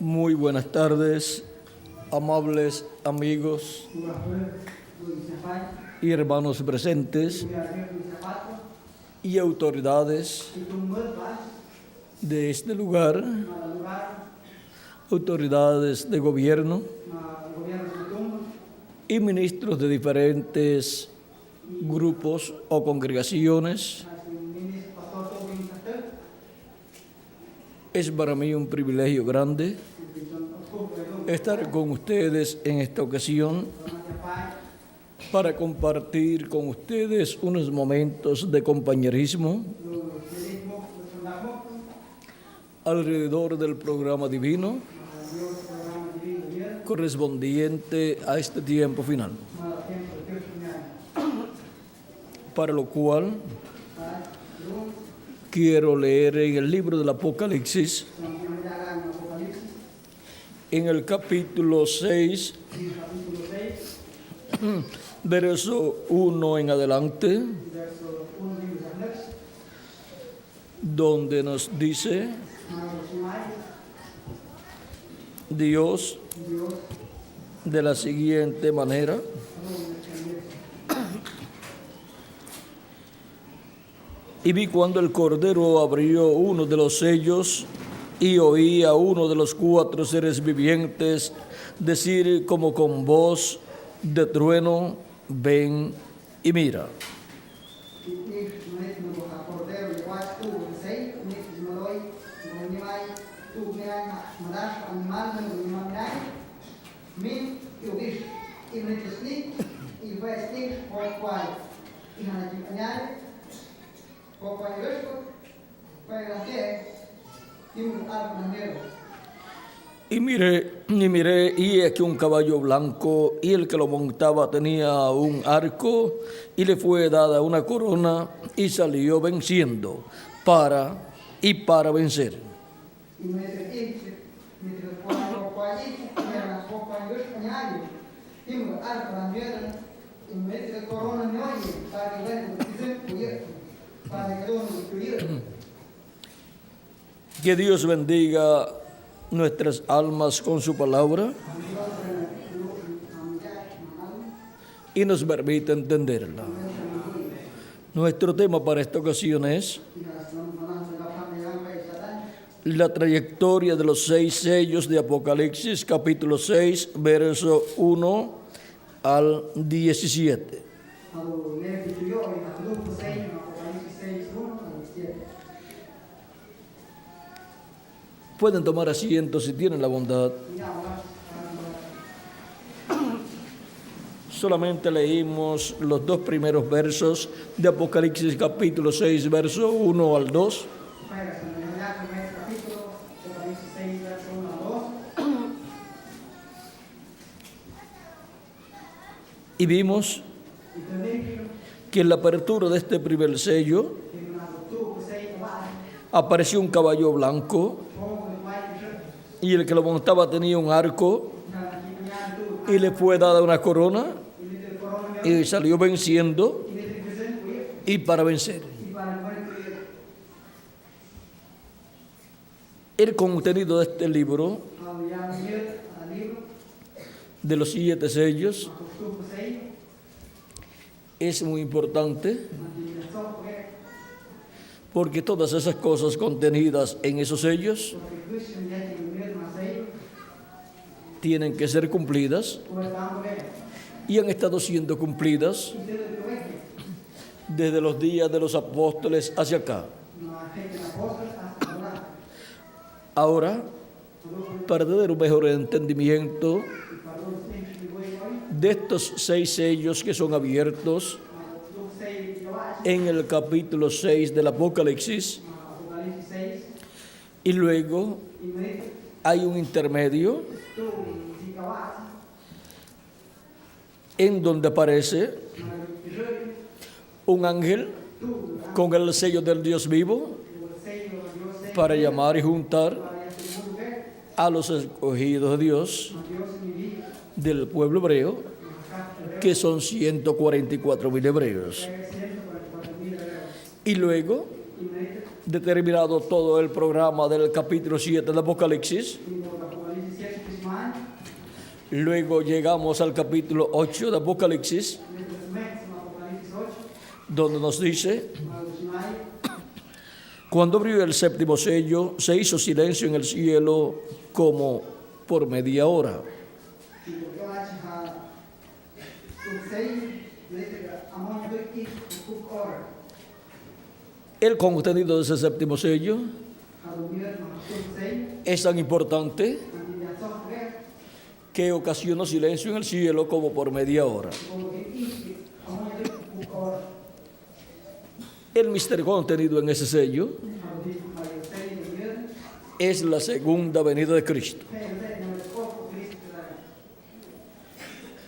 Muy buenas tardes, amables amigos y hermanos presentes y autoridades de este lugar, autoridades de gobierno y ministros de diferentes grupos o congregaciones. Es para mí un privilegio grande estar con ustedes en esta ocasión para compartir con ustedes unos momentos de compañerismo alrededor del programa divino correspondiente a este tiempo final, para lo cual quiero leer en el libro del Apocalipsis, en el capítulo 6, verso 1 en adelante, donde nos dice Dios de la siguiente manera: y vi cuando el Cordero abrió uno de los sellos y oí a uno de los 4 seres vivientes decir como con voz de trueno: ven y mira. Y miré, y aquí un caballo blanco, y el que lo montaba tenía un arco, y le fue dada una corona, y salió venciendo para vencer. Que Dios bendiga nuestras almas con su palabra y nos permita entenderla. Nuestro tema para esta ocasión es la trayectoria de los 6 sellos de Apocalipsis, capítulo 6, verso 1 al 17. Pueden tomar asiento si tienen la bondad. Solamente leímos los 2 primeros versos de Apocalipsis capítulo 6, verso 1 al 2. Y vimos que en la apertura de este primer sello apareció un caballo blanco, y el que lo montaba tenía un arco, y le fue dada una corona, y salió venciendo y para vencer. El contenido de este libro, de los 7 sellos, es muy importante, porque todas esas cosas contenidas en esos sellos tienen que ser cumplidas y han estado siendo cumplidas desde los días de los apóstoles hacia acá. Ahora, para tener un mejor entendimiento de estos 6 sellos que son abiertos en el capítulo 6 del Apocalipsis, y luego hay un intermedio en donde aparece un ángel con el sello del Dios vivo para llamar y juntar a los escogidos de Dios del pueblo hebreo, que son 144,000 hebreos. Y luego, determinado todo el programa del capítulo 7 del Apocalipsis, Luego llegamos al capítulo 8 de Apocalipsis, donde nos dice: cuando abrió el séptimo sello, se hizo silencio en el cielo como por media hora. El contenido de ese séptimo sello es tan importante que ocasionó silencio en el cielo como por media hora. El misterio contenido en ese sello es la segunda venida de Cristo.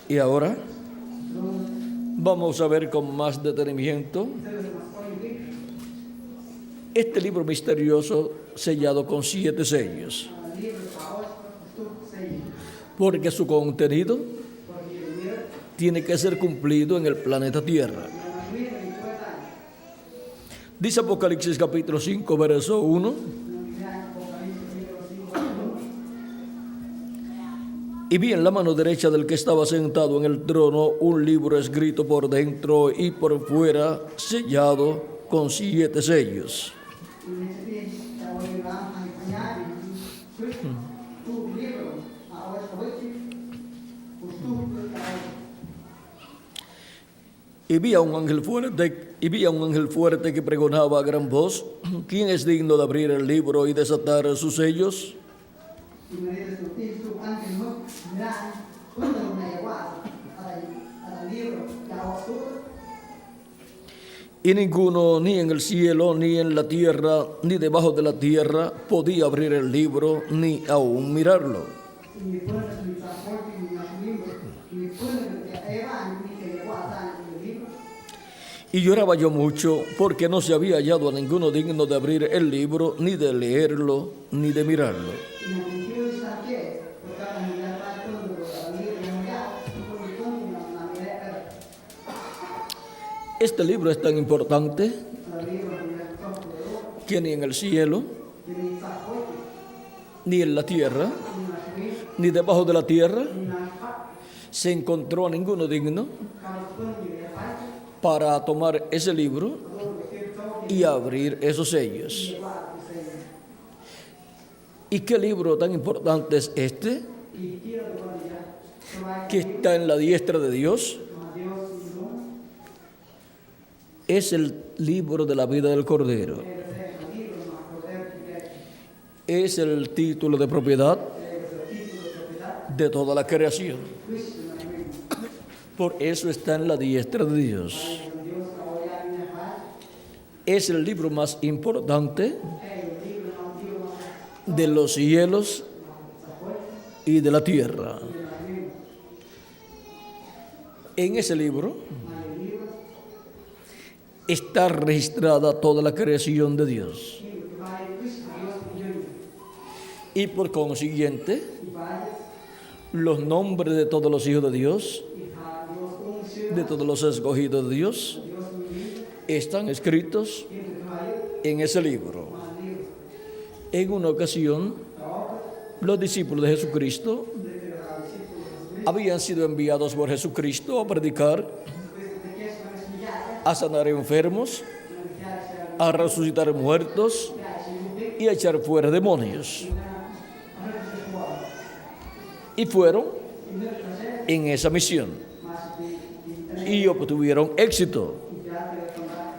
Y ahora vamos a ver con más detenimiento este libro misterioso sellado con 7 sellos, porque su contenido tiene que ser cumplido en el planeta Tierra. Dice Apocalipsis capítulo 5, verso 1: y vi en la mano derecha del que estaba sentado en el trono un libro escrito por dentro y por fuera, sellado con 7 sellos. Y vi a un ángel fuerte que pregonaba a gran voz: ¿quién es digno de abrir el libro y desatar sus sellos? Y ninguno, ni en el cielo, ni en la tierra, ni debajo de la tierra, podía abrir el libro, ni aún mirarlo. Y lloraba yo mucho, porque no se había hallado a ninguno digno de abrir el libro, ni de leerlo, ni de mirarlo. Este libro es tan importante que ni en el cielo, ni en la tierra, ni debajo de la tierra se encontró a ninguno digno para tomar ese libro y abrir esos sellos. ¿Y qué libro tan importante es este? Que está en la diestra de Dios. Es el libro de la vida del Cordero. Es el título de propiedad de toda la creación. Por eso está en la diestra de Dios. Es el libro más importante de los cielos y de la tierra. En ese libro está registrada toda la creación de Dios. Y por consiguiente, los nombres de todos los hijos de Dios, de todos los escogidos de Dios, están escritos en ese libro. En una ocasión, los discípulos de Jesucristo habían sido enviados por Jesucristo a predicar, a sanar enfermos, a resucitar muertos y a echar fuera demonios. Y fueron en esa misión y obtuvieron éxito.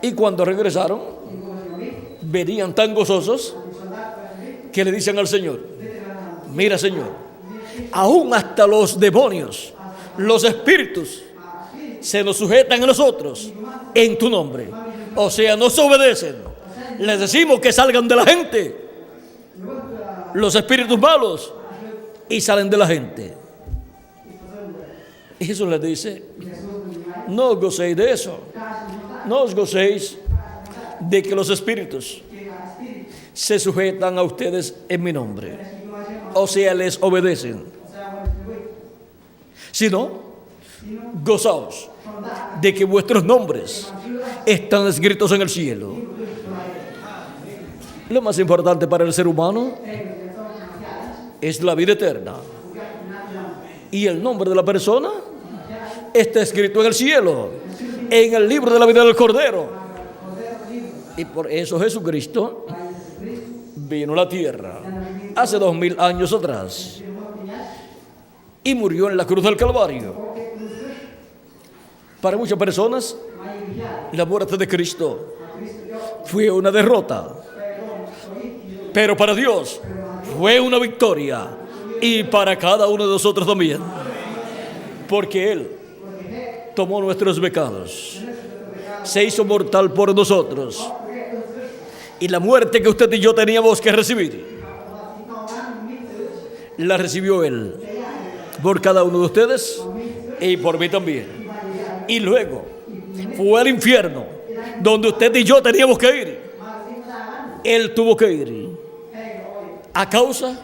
Y cuando regresaron, venían tan gozosos que le dicen al Señor: mira, Señor, aún hasta los demonios, los espíritus, se nos sujetan a nosotros en tu nombre. O sea, nos obedecen. Les decimos que salgan de la gente los espíritus malos y salen de la gente. Y Jesús les dice: no os gocéis de eso. No os gocéis de que los espíritus se sujetan a ustedes en mi nombre. O sea, les obedecen. Sino, gozaos de que vuestros nombres están escritos en el cielo. Lo más importante para el ser humano es la vida eterna. Y el nombre de la persona está escrito en el cielo, en el libro de la vida del Cordero. Y por eso Jesucristo vino a la tierra hace 2000 años atrás y murió en la cruz del Calvario. Para muchas personas, la muerte de Cristo fue una derrota, pero para Dios fue una victoria, y para cada uno de nosotros también, porque Él tomó nuestros pecados, se hizo mortal por nosotros, y la muerte que usted y yo teníamos que recibir, la recibió Él por cada uno de ustedes y por mí también. Y luego fue al infierno, donde usted y yo teníamos que ir. Él tuvo que ir a causa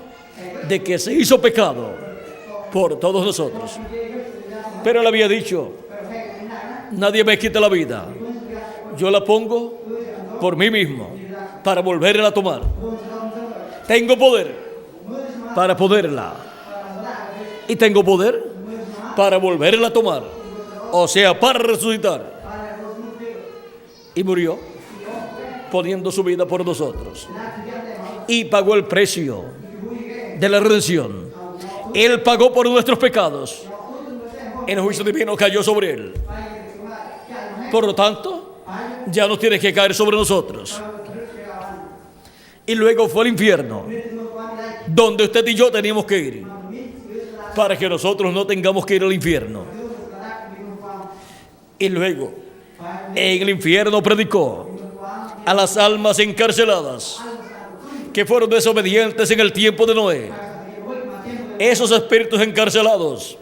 de que se hizo pecado por todos nosotros. Pero Él había dicho: nadie me quita la vida, yo la pongo por mí mismo para volverla a tomar. Tengo poder para poderla, y tengo poder para volverla a tomar, o sea, para resucitar. Y murió poniendo su vida por nosotros, y pagó el precio de la redención. Él pagó por nuestros pecados. El juicio divino cayó sobre Él. Por lo tanto, ya no tiene que caer sobre nosotros. Y luego fue al infierno, donde usted y yo teníamos que ir, para que nosotros no tengamos que ir al infierno. Y luego en el infierno predicó a las almas encarceladas que fueron desobedientes en el tiempo de Noé. Esos espíritus encarcelados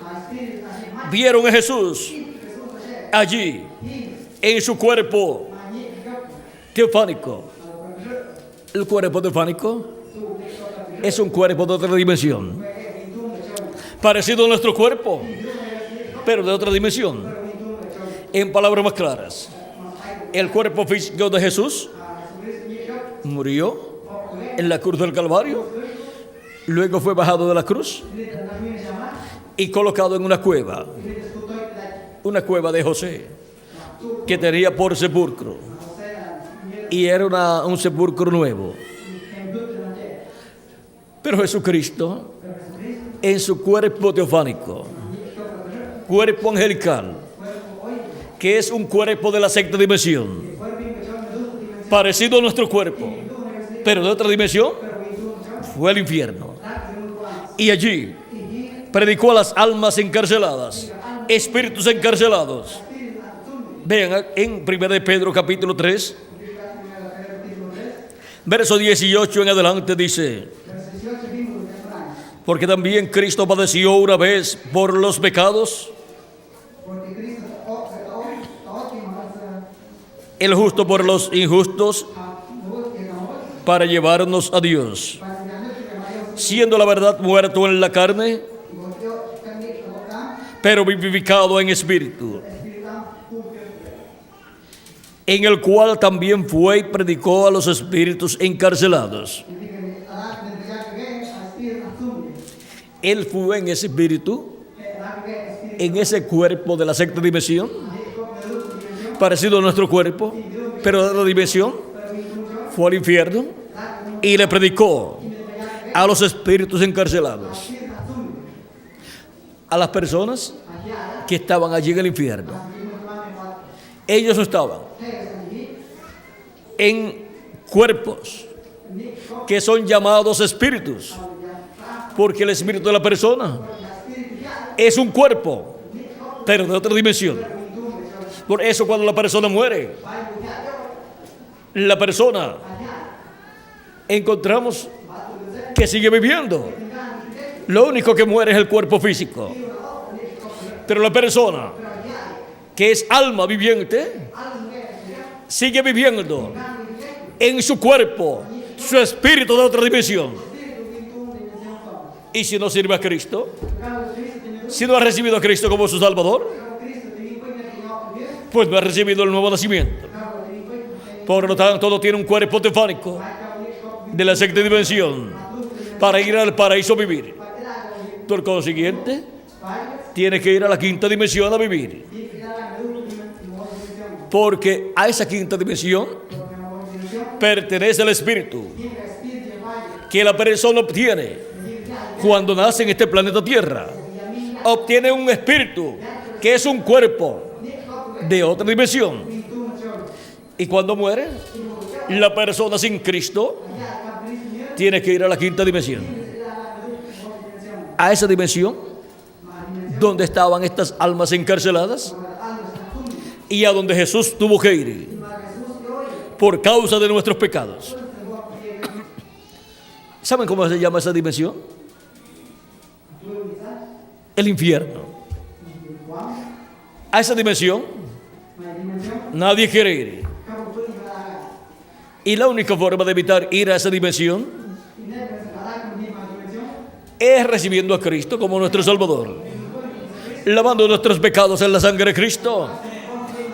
vieron a Jesús allí en su cuerpo teofánico. El cuerpo teofánico es un cuerpo de otra dimensión, parecido a nuestro cuerpo, pero de otra dimensión. En palabras más claras, el cuerpo físico de Jesús murió en la cruz del Calvario, luego fue bajado de la cruz y colocado en una cueva de José, que tenía por sepulcro, y era un sepulcro nuevo. Pero Jesucristo, en su cuerpo teofánico, cuerpo angelical, que es un cuerpo de la sexta dimensión, parecido a nuestro cuerpo, pero de otra dimensión, fue al infierno. Y allí predicó a las almas encarceladas, espíritus encarcelados. Vean en 1 Pedro capítulo 3, verso 18 en adelante, dice: porque también Cristo padeció una vez por los pecados, el justo por los injustos, para llevarnos a Dios, siendo la verdad muerto en la carne, pero vivificado en espíritu, en el cual también fue y predicó a los espíritus encarcelados. Él fue en ese espíritu, en ese cuerpo de la sexta dimensión, parecido a nuestro cuerpo, pero de otra dimensión. Fue al infierno y le predicó a los espíritus encarcelados, a las personas que estaban allí en el infierno. Ellos estaban en cuerpos que son llamados espíritus, porque el espíritu de la persona es un cuerpo, pero de otra dimensión. Por eso cuando la persona muere, la persona encontramos que sigue viviendo. Lo único que muere es el cuerpo físico, pero la persona que es alma viviente sigue viviendo en su cuerpo, su espíritu de otra dimensión. Y si no sirve a Cristo, si no ha recibido a Cristo como su Salvador, pues no ha recibido el nuevo nacimiento. Por lo tanto, no tiene un cuerpo teofánico de la sexta dimensión para ir al paraíso a vivir. Por consiguiente, tiene que ir a la quinta dimensión a vivir. Porque a esa quinta dimensión pertenece el espíritu que la persona obtiene cuando nace en este planeta Tierra. Obtiene un espíritu que es un cuerpo de otra dimensión. Y cuando muere, la persona sin Cristo tiene que ir a la quinta dimensión. A esa dimensión donde estaban estas almas encarceladas y a donde Jesús tuvo que ir por causa de nuestros pecados. ¿Saben cómo se llama esa dimensión? El infierno. A esa dimensión nadie quiere ir. Y la única forma de evitar ir a esa dimensión es recibiendo a Cristo como nuestro Salvador, lavando nuestros pecados en la sangre de Cristo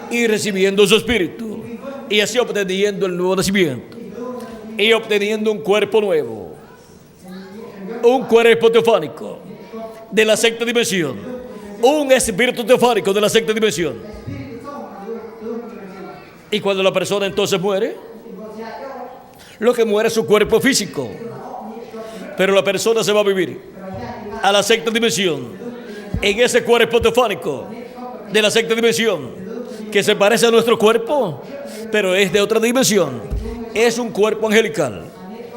y recibiendo su Espíritu, y así obteniendo el nuevo nacimiento y obteniendo un cuerpo nuevo, un cuerpo teofánico de la sexta dimensión, un espíritu teofánico de la sexta dimensión. Y cuando la persona entonces muere, lo que muere es su cuerpo físico, pero la persona se va a vivir a la sexta dimensión, en ese cuerpo teofánico de la sexta dimensión, que se parece a nuestro cuerpo, pero es de otra dimensión. Es un cuerpo angelical,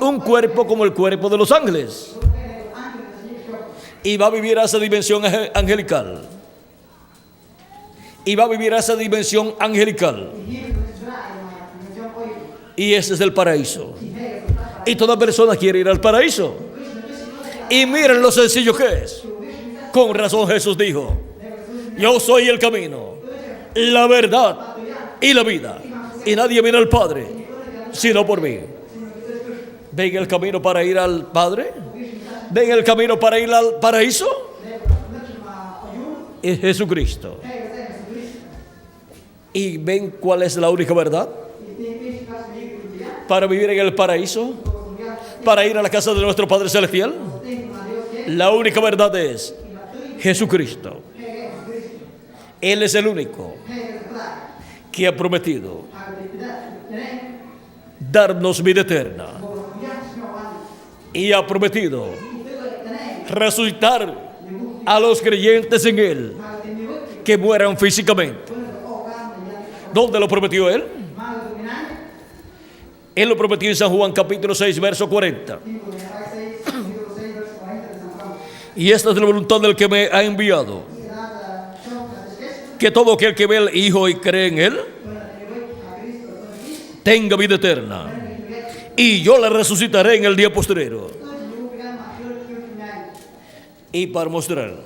un cuerpo como el cuerpo de los ángeles, y va a vivir a esa dimensión angelical. Y va a vivir a esa dimensión angelical. Y ese es el paraíso. Y toda persona quiere ir al paraíso. Y miren lo sencillo que es. Con razón Jesús dijo: yo soy el camino, la verdad y la vida, y nadie viene al Padre sino por mí. ¿Ven el camino para ir al Padre? ¿Ven el camino para ir al paraíso? Es Jesucristo. ¿Y ven cuál es la única verdad para vivir en el paraíso? Para ir a la casa de nuestro Padre Celestial. La única verdad es Jesucristo. Él es el único que ha prometido darnos vida eterna y ha prometido resucitar a los creyentes en Él que mueran físicamente. ¿Dónde lo prometió Él? Él lo prometió en San Juan capítulo 6 verso 40. Y esta es la voluntad del que me ha enviado, que todo aquel que ve al Hijo y cree en Él tenga vida eterna, y yo la resucitaré en el día postrero. Y para mostrar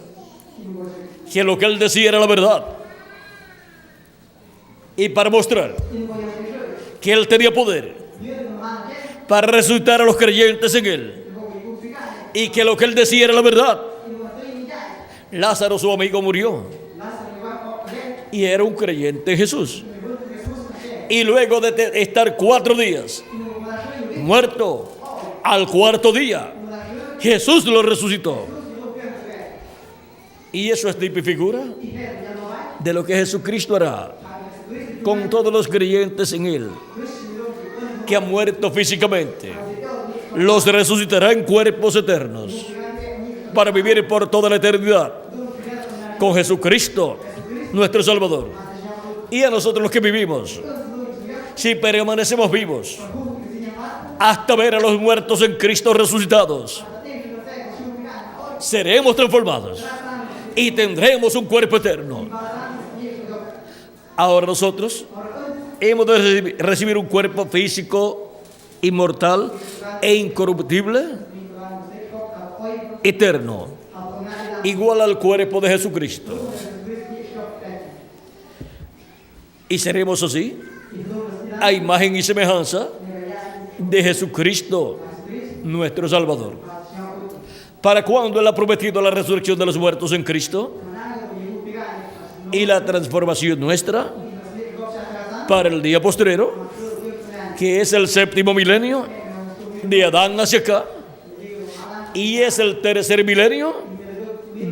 que lo que Él decía era la verdad, y para mostrar que Él tenía poder para resucitar a los creyentes en Él, y que lo que Él decía era la verdad, Lázaro, su amigo, murió y era un creyente en Jesús. Y luego de estar 4 días muerto, al cuarto día Jesús lo resucitó. Y eso es tipo y figura de lo que Jesucristo hará con todos los creyentes en Él que han muerto físicamente. Los resucitará en cuerpos eternos para vivir por toda la eternidad con Jesucristo, nuestro Salvador. Y a nosotros los que vivimos, si permanecemos vivos hasta ver a los muertos en Cristo resucitados, seremos transformados y tendremos un cuerpo eterno. Ahora nosotros hemos de recibir un cuerpo físico, inmortal e incorruptible, eterno, igual al cuerpo de Jesucristo. Y seremos así, a imagen y semejanza de Jesucristo, nuestro Salvador. ¿Para cuándo Él ha prometido la resurrección de los muertos en Cristo? Y la transformación nuestra para el día postrero, que es el 7º milenio de Adán hacia acá, y es el 3er milenio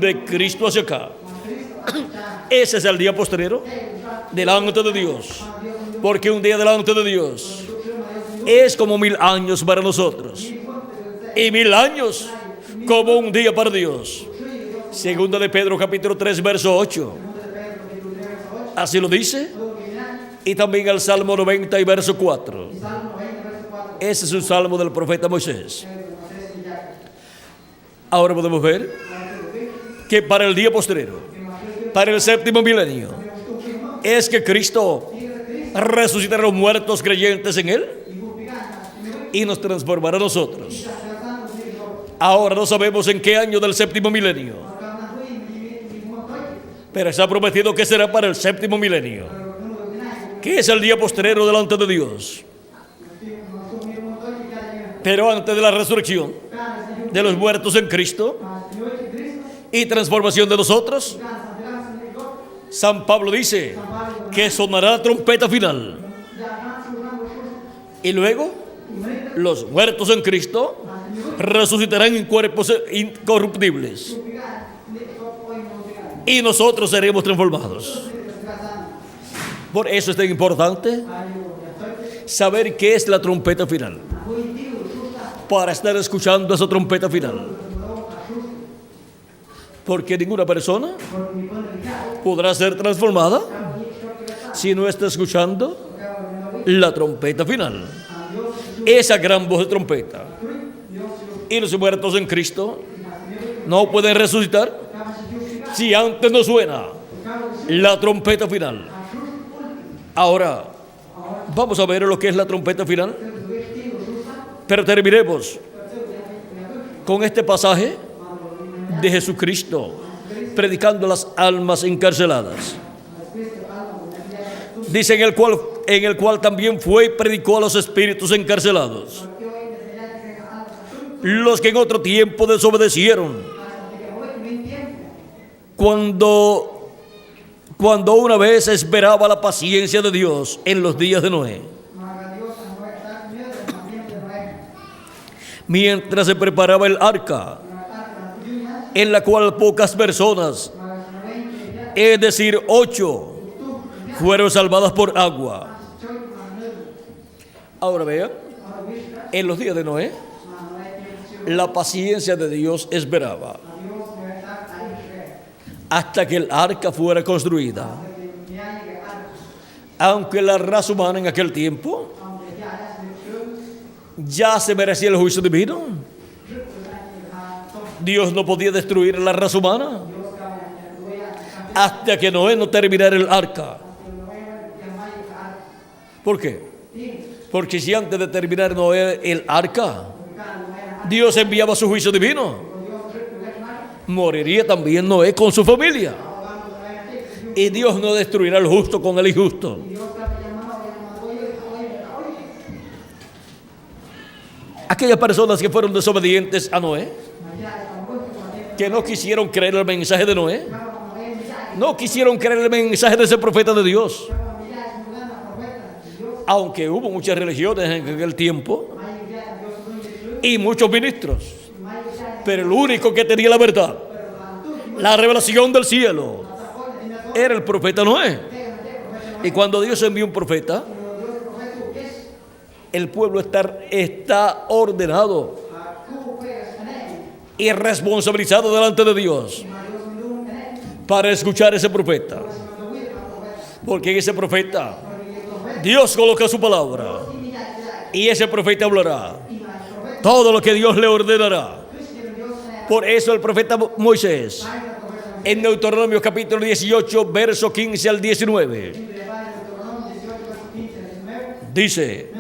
de Cristo hacia acá. Ese es el día postrero delante de Dios. Porque un día delante de Dios es como 1000 años para nosotros. Y 1000 años como un día para Dios. Segunda de Pedro capítulo 3 verso 8. Así lo dice. Y también el Salmo 90 y verso 4. Ese es un salmo del profeta Moisés. Ahora podemos ver que para el día postrero, para el séptimo milenio, es que Cristo resucitará a los muertos creyentes en Él y nos transformará a nosotros. Ahora no sabemos en qué año del séptimo milenio, pero está prometido que será para el séptimo milenio, que es el día postrero delante de Dios. Pero antes de la resurrección de los muertos en Cristo y transformación de nosotros, San Pablo dice que sonará la trompeta final. Y luego los muertos en Cristo resucitarán en cuerpos incorruptibles. Y nosotros seremos transformados. Por eso es tan importante saber qué es la trompeta final, para estar escuchando esa trompeta final. Porque ninguna persona podrá ser transformada si no está escuchando la trompeta final, esa gran voz de trompeta. Y los muertos en Cristo no pueden resucitar si antes no suena la trompeta final. Ahora vamos a ver lo que es la trompeta final, pero terminemos con este pasaje de Jesucristo predicando a las almas encarceladas. Dice en el cual también fue y predicó a los espíritus encarcelados, los que en otro tiempo desobedecieron, cuando una vez esperaba la paciencia de Dios en los días de Noé, mientras se preparaba el arca, en la cual pocas personas, es decir, 8, fueron salvadas por agua. Ahora vean, en los días de Noé, la paciencia de Dios esperaba hasta que el arca fuera construida. Aunque la raza humana en aquel tiempo ya se merecía el juicio divino, Dios no podía destruir la raza humana hasta que Noé no terminara el arca. ¿Por qué? Porque si antes de terminar Noé el arca, Dios enviaba su juicio divino, moriría también Noé con su familia. Y Dios no destruirá al justo con el injusto. Aquellas personas que fueron desobedientes a Noé, que no quisieron creer el mensaje de Noé, no quisieron creer el mensaje de ese profeta de Dios. Aunque hubo muchas religiones en aquel tiempo y muchos ministros, pero el único que tenía la verdad, la revelación del cielo, era el profeta Noé. Y cuando Dios envió un profeta, el pueblo está ordenado y responsabilizado delante de Dios para escuchar a ese profeta, porque en ese profeta Dios coloca su palabra y ese profeta hablará todo lo que Dios le ordenará. Por eso el profeta Moisés, en Deuteronomio capítulo 18 verso 15 al 19, dice: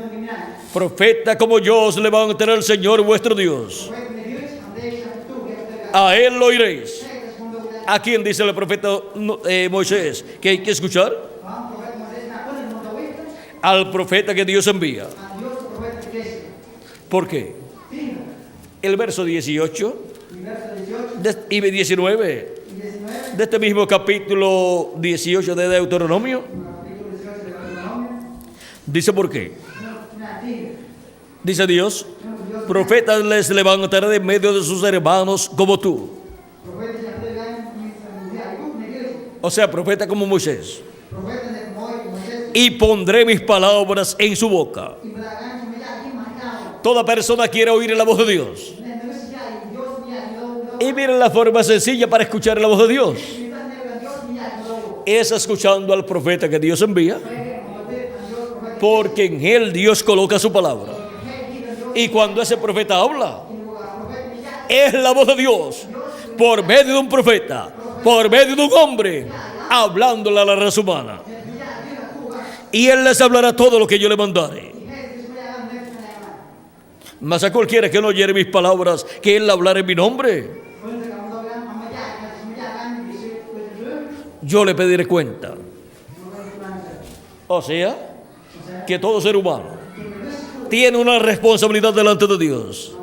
profeta como yo os levantará el Señor vuestro Dios, a Él lo oiréis. ¿A quién dice el profeta Moisés que hay que escuchar? Al profeta que Dios envía. ¿Por qué? El verso 18 y 19 de este mismo capítulo 18 de Deuteronomio dice por qué. Dice Dios: profetas les levantará de medio de sus hermanos como tú, O sea, profeta como Moisés. Y pondré mis palabras en su boca. Toda persona quiere oír la voz de Dios. Y miren la forma sencilla para escuchar la voz de Dios. Es escuchando al profeta que Dios envía, porque en él Dios coloca su palabra. Y cuando ese profeta habla, es la voz de Dios por medio de un profeta, por medio de un hombre, hablándole a la raza humana. Y él les hablará todo lo que yo le mandare. Mas a cualquiera que no oyere mis palabras, que él hablará en mi nombre, yo le pediré cuenta. O sea, que todo ser humano tiene una responsabilidad delante de Dios,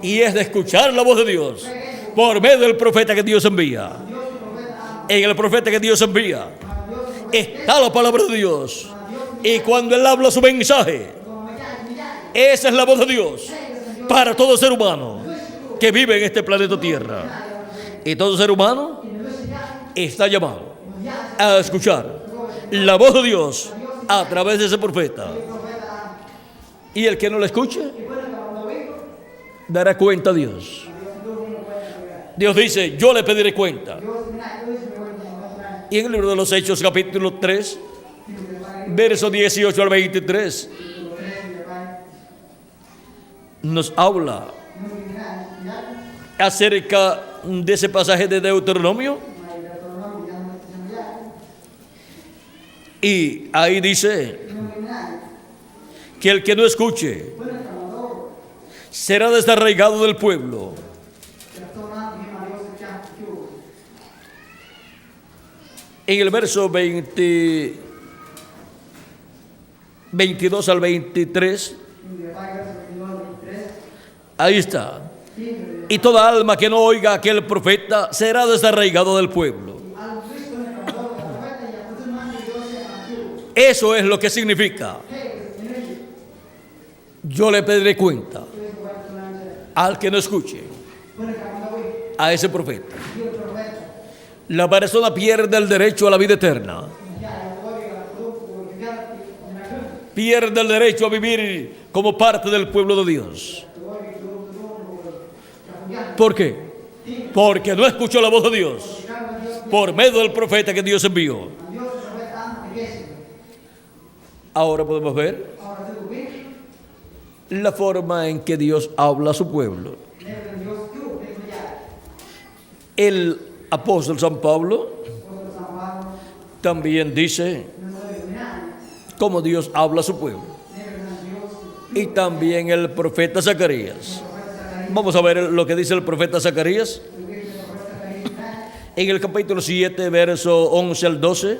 y es de escuchar la voz de Dios por medio del profeta que Dios envía. En el profeta que Dios envía está la palabra de Dios, y cuando él habla su mensaje, esa es la voz de Dios para todo ser humano que vive en este planeta Tierra. Y todo ser humano está llamado a escuchar la voz de Dios a través de ese profeta. Y el que no la escuche dará cuenta a Dios. Dios dice, yo le pediré cuenta. Y en el libro de los Hechos, capítulo 3, versos 18 al 23, nos habla acerca de ese pasaje de Deuteronomio. Y ahí dice que el que no escuche será desarraigado del pueblo. En el verso 22 al 23, ahí está. Y toda alma que no oiga a aquel profeta será desarraigado del pueblo. Eso es lo que significa: yo le pediré cuenta al que no escuche a ese profeta. La persona pierde el derecho a la vida eterna. Pierde el derecho a vivir como parte del pueblo de Dios. ¿Por qué? Porque no escuchó la voz de Dios por medio del profeta que Dios envió. Ahora podemos ver la forma en que Dios habla a su pueblo. El apóstol San Pablo también dice cómo Dios habla a su pueblo. Y también el profeta Zacarías. Vamos a ver lo que dice el profeta Zacarías en el capítulo 7, verso 11 al 12.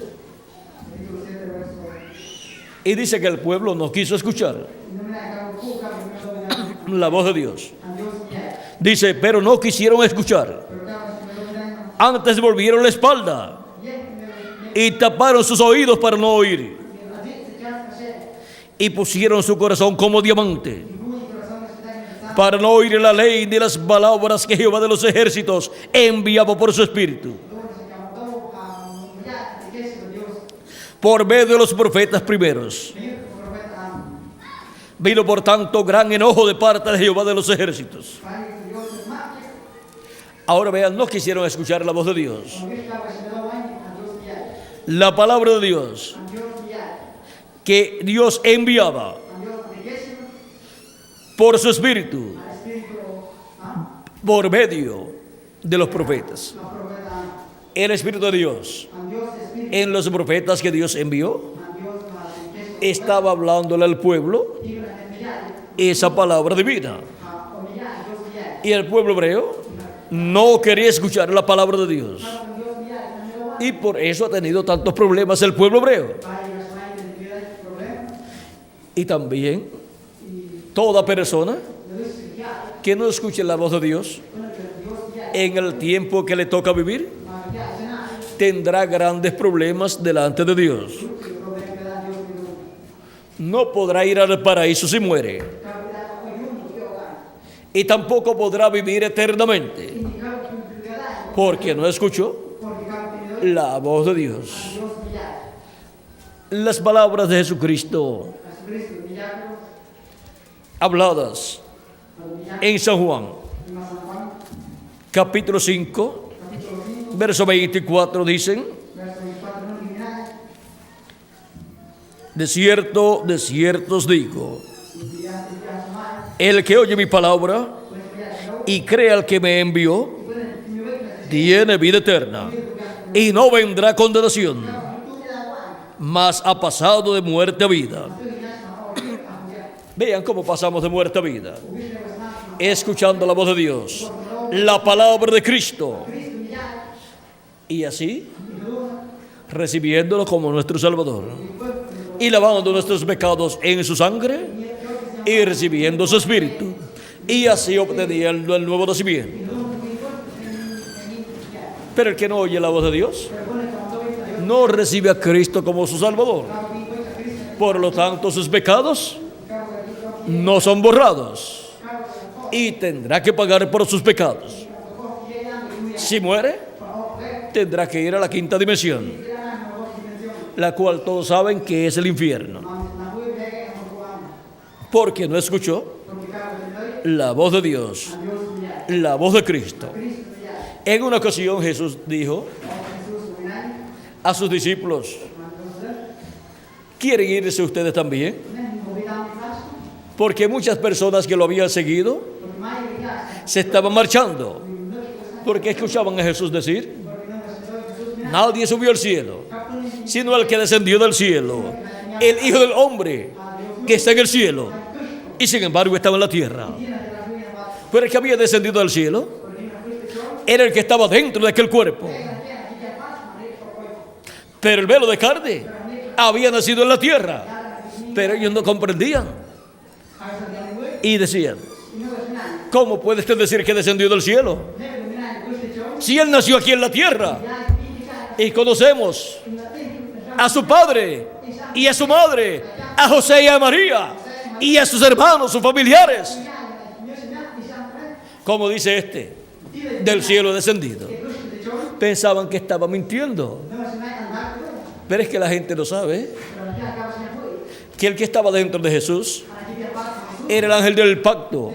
Y dice que el pueblo no quiso escuchar la voz de Dios. Dice, pero no quisieron escuchar. Antes volvieron la espalda y taparon sus oídos para no oír. Y pusieron su corazón como diamante para no oír la ley ni las palabras que Jehová de los ejércitos enviaba por su espíritu, por medio de los profetas primeros. Vino por tanto gran enojo de parte de Jehová de los ejércitos. Ahora vean, no quisieron escuchar la voz de Dios, la palabra de Dios que Dios enviaba por su espíritu, por medio de los profetas. El espíritu de Dios en los profetas que Dios envió estaba hablándole al pueblo esa palabra divina. Y el pueblo hebreo no quería escuchar la palabra de Dios, y por eso ha tenido tantos problemas el pueblo hebreo. Y también toda persona que no escuche la voz de Dios en el tiempo que le toca vivir tendrá grandes problemas delante de Dios. No podrá ir al paraíso si muere, y tampoco podrá vivir eternamente, porque no escuchó la voz de Dios. Las palabras de Jesucristo habladas en San Juan, capítulo 5, verso 24, dicen: de cierto os digo, el que oye mi palabra y cree al que me envió, tiene vida eterna y no vendrá condenación, mas ha pasado de muerte a vida. Vean cómo pasamos de muerte a vida, escuchando la voz de Dios, la palabra de Cristo, y así recibiéndolo como nuestro Salvador, y lavando nuestros pecados en su sangre, y recibiendo su Espíritu, y así obteniendo el nuevo nacimiento. Pero el que no oye la voz de Dios no recibe a Cristo como su Salvador. Por lo tanto, sus pecados no son borrados y tendrá que pagar por sus pecados. Si muere, tendrá que ir a la quinta dimensión, la cual todos saben que es el infierno, porque no escuchó la voz de Dios, la voz de Cristo. En una ocasión Jesús dijo a sus discípulos: ¿quieren irse ustedes también? Porque muchas personas que lo habían seguido se estaban marchando, porque escuchaban a Jesús decir: nadie subió al cielo, sino el que descendió del cielo, el Hijo del Hombre que está en el cielo. Y sin embargo estaba en la tierra. Pero el que había descendido del cielo era el que estaba dentro de aquel cuerpo. Pero el velo de carne había nacido en la tierra, pero ellos no comprendían. Y decían: ¿cómo puede usted decir que descendió del cielo? Si él nació aquí en la tierra. Y conocemos a su padre y a su madre, a José y a María, y a sus hermanos, sus familiares. Como dice este, del cielo descendido. Pensaban que estaba mintiendo. Pero es que la gente no sabe que el que estaba dentro de Jesús era el ángel del pacto,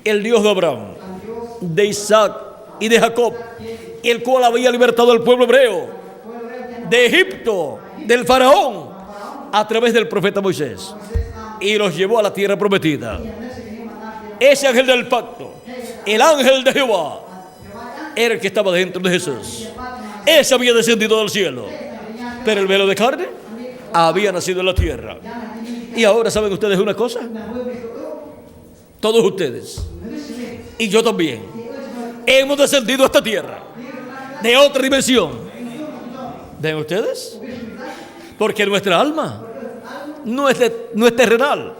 el Dios de Abraham, de Isaac y de Jacob, el cual había libertado al pueblo hebreo de Egipto, del faraón, a través del profeta Moisés, y los llevó a la tierra prometida. Ese ángel del pacto, el ángel de Jehová, era el que estaba dentro de Jesús. Ese había descendido del cielo, pero el velo de carne había nacido en la tierra. Y ahora, ¿saben ustedes una cosa? Todos ustedes y yo también hemos descendido a esta tierra de otra dimensión. ¿Ven ustedes? Porque nuestra alma no es terrenal.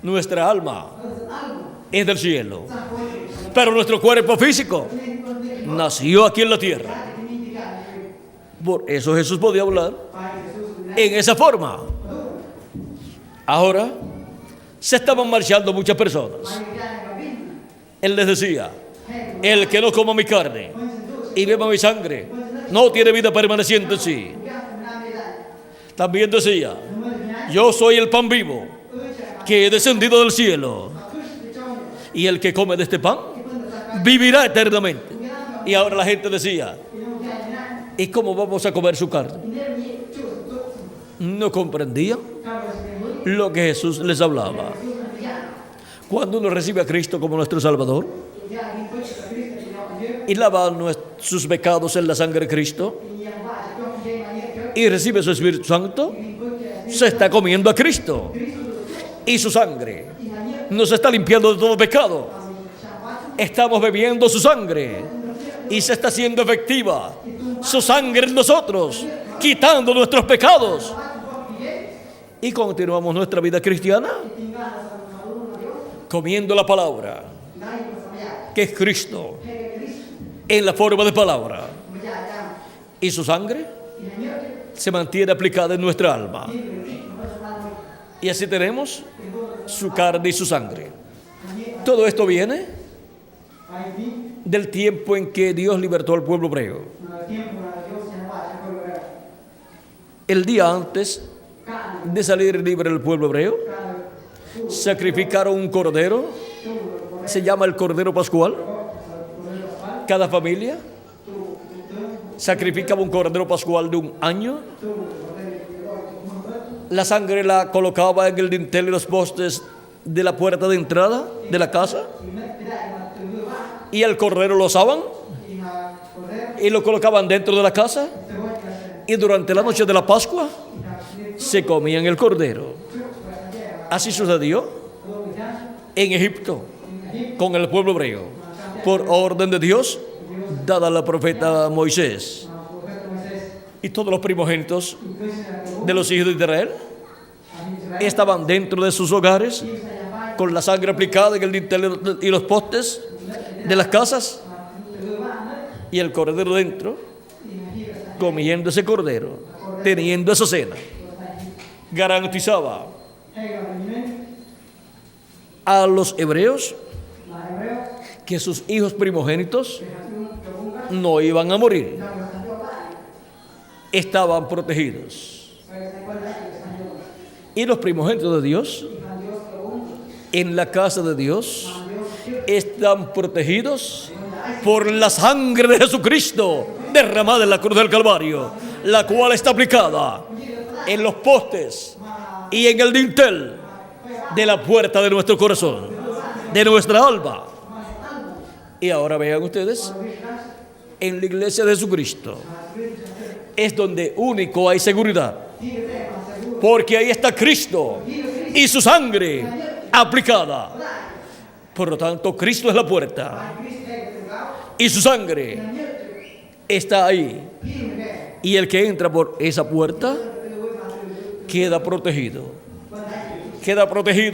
Nuestra alma es del cielo, pero nuestro cuerpo físico nació aquí en la tierra. Por eso Jesús podía hablar en esa forma. Ahora se estaban marchando muchas personas. Él les decía: el que no coma mi carne y beba mi sangre no tiene vida permaneciente en sí. También decía: yo soy el pan vivo que he descendido del cielo, y el que come de este pan vivirá eternamente. Y ahora la gente decía: ¿y cómo vamos a comer su carne? No comprendían lo que Jesús les hablaba. Cuando uno recibe a Cristo como nuestro Salvador y lava sus pecados en la sangre de Cristo y recibe su Espíritu Santo, se está comiendo a Cristo, y su sangre nos está limpiando de todo pecado. Estamos bebiendo su sangre y se está haciendo efectiva su sangre en nosotros, quitando nuestros pecados. Y continuamos nuestra vida cristiana comiendo la palabra, que es Cristo, en la forma de palabra. Y su sangre se mantiene aplicada en nuestra alma. Y así tenemos su carne y su sangre. Todo esto viene del tiempo en que Dios libertó al pueblo hebreo. El día antes de salir libre del pueblo hebreo, sacrificaron un cordero, se llama el cordero pascual. Cada familia sacrificaba un cordero pascual de 1 año. La sangre la colocaba en el dintel y los postes de la puerta de entrada de la casa, y el cordero lo asaban y lo colocaban dentro de la casa, y durante la noche de la Pascua se comían el cordero. Así sucedió en Egipto con el pueblo hebreo, por orden de Dios dada al profeta Moisés. Y todos los primogénitos de los hijos de Israel estaban dentro de sus hogares con la sangre aplicada en el dintel y los postes de las casas, y el cordero dentro, comiendo ese cordero, teniendo esa cena. Garantizaba a los hebreos que sus hijos primogénitos no iban a morir, estaban protegidos. Y los primogénitos de Dios en la casa de Dios están protegidos por la sangre de Jesucristo derramada en la cruz del Calvario, la cual está aplicada en los postes y en el dintel de la puerta de nuestro corazón, de nuestra alma. Y ahora vean ustedes, en la iglesia de Jesucristo es donde único hay seguridad, porque ahí está Cristo y su sangre aplicada. Por lo tanto, Cristo es la puerta y su sangre está ahí, y el que entra por esa puerta queda protegido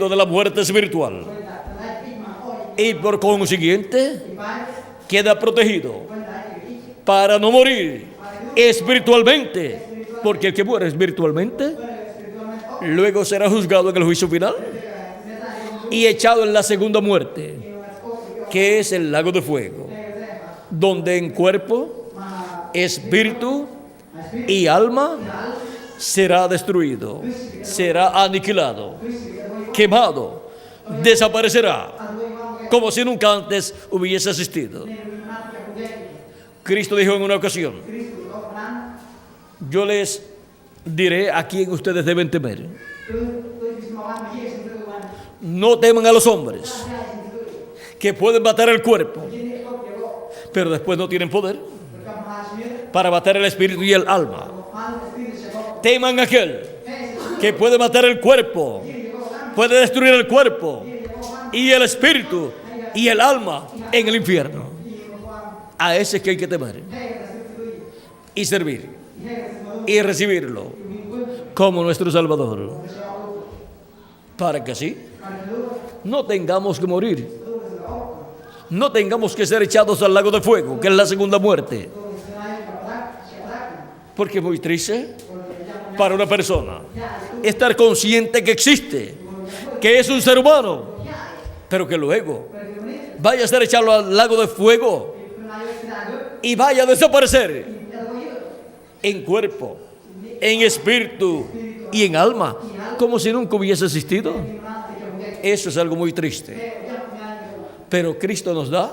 de la muerte espiritual, y por consiguiente queda protegido para no morir espiritualmente, porque el que muere espiritualmente luego será juzgado en el juicio final y echado en la segunda muerte, que es el lago de fuego, donde en cuerpo, espíritu y alma será destruido, será aniquilado, quemado, desaparecerá, como si nunca antes hubiese existido. Cristo dijo en una ocasión: yo les diré a quién ustedes deben temer. No teman a los hombres, que pueden matar el cuerpo, pero después no tienen poder para matar el espíritu y el alma. Teman a aquel que puede matar el cuerpo, puede destruir el cuerpo y el espíritu y el alma en el infierno. A ese es que hay que temer y servir y recibirlo como nuestro Salvador, para que así no tengamos que morir, no tengamos que ser echados al lago de fuego, que es la segunda muerte. Porque es muy triste para una persona estar consciente que existe, que es un ser humano, pero que luego vaya a ser echado al lago de fuego y vaya a desaparecer en cuerpo, en espíritu y en alma, como si nunca hubiese existido. Eso es algo muy triste. Pero Cristo nos da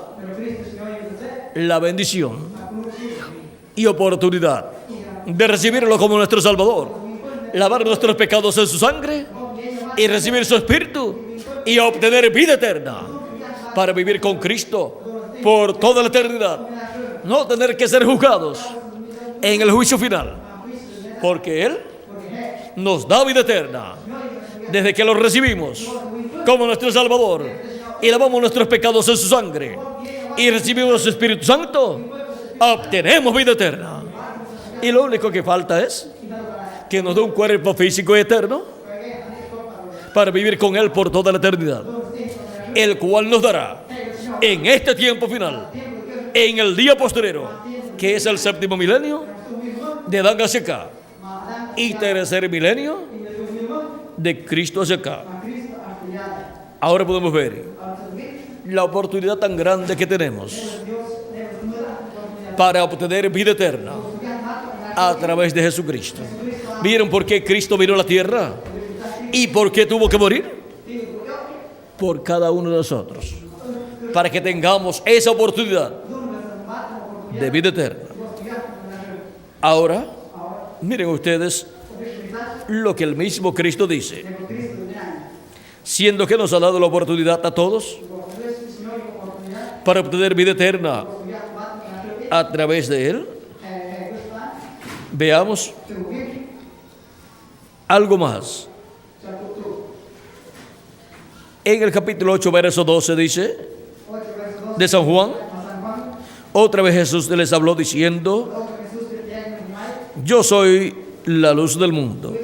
la bendición y oportunidad de recibirlo como nuestro Salvador, lavar nuestros pecados en su sangre y recibir su espíritu y obtener vida eterna para vivir con Cristo por toda la eternidad, no tener que ser juzgados en el juicio final, porque Él nos da vida eterna desde que lo recibimos como nuestro Salvador y lavamos nuestros pecados en su sangre y recibimos su Espíritu Santo. Obtenemos vida eterna, y lo único que falta es que nos dé un cuerpo físico y eterno para vivir con Él por toda la eternidad, el cual nos dará en este tiempo final, en el día postrero, que es el séptimo milenio de Adán hacia acá y tercer milenio de Cristo hacia acá. Ahora podemos ver la oportunidad tan grande que tenemos para obtener vida eterna a través de Jesucristo. ¿Vieron por qué Cristo vino a la tierra? ¿Y por qué tuvo que morir? Por cada uno de nosotros, para que tengamos esa oportunidad de vida eterna. Ahora, miren ustedes lo que el mismo Cristo dice. Siendo que nos ha dado la oportunidad a todos para obtener vida eterna a través de Él, veamos algo más. En el capítulo 8, verso 12 dice, de San Juan, otra vez Jesús les habló diciendo, yo soy la luz del mundo.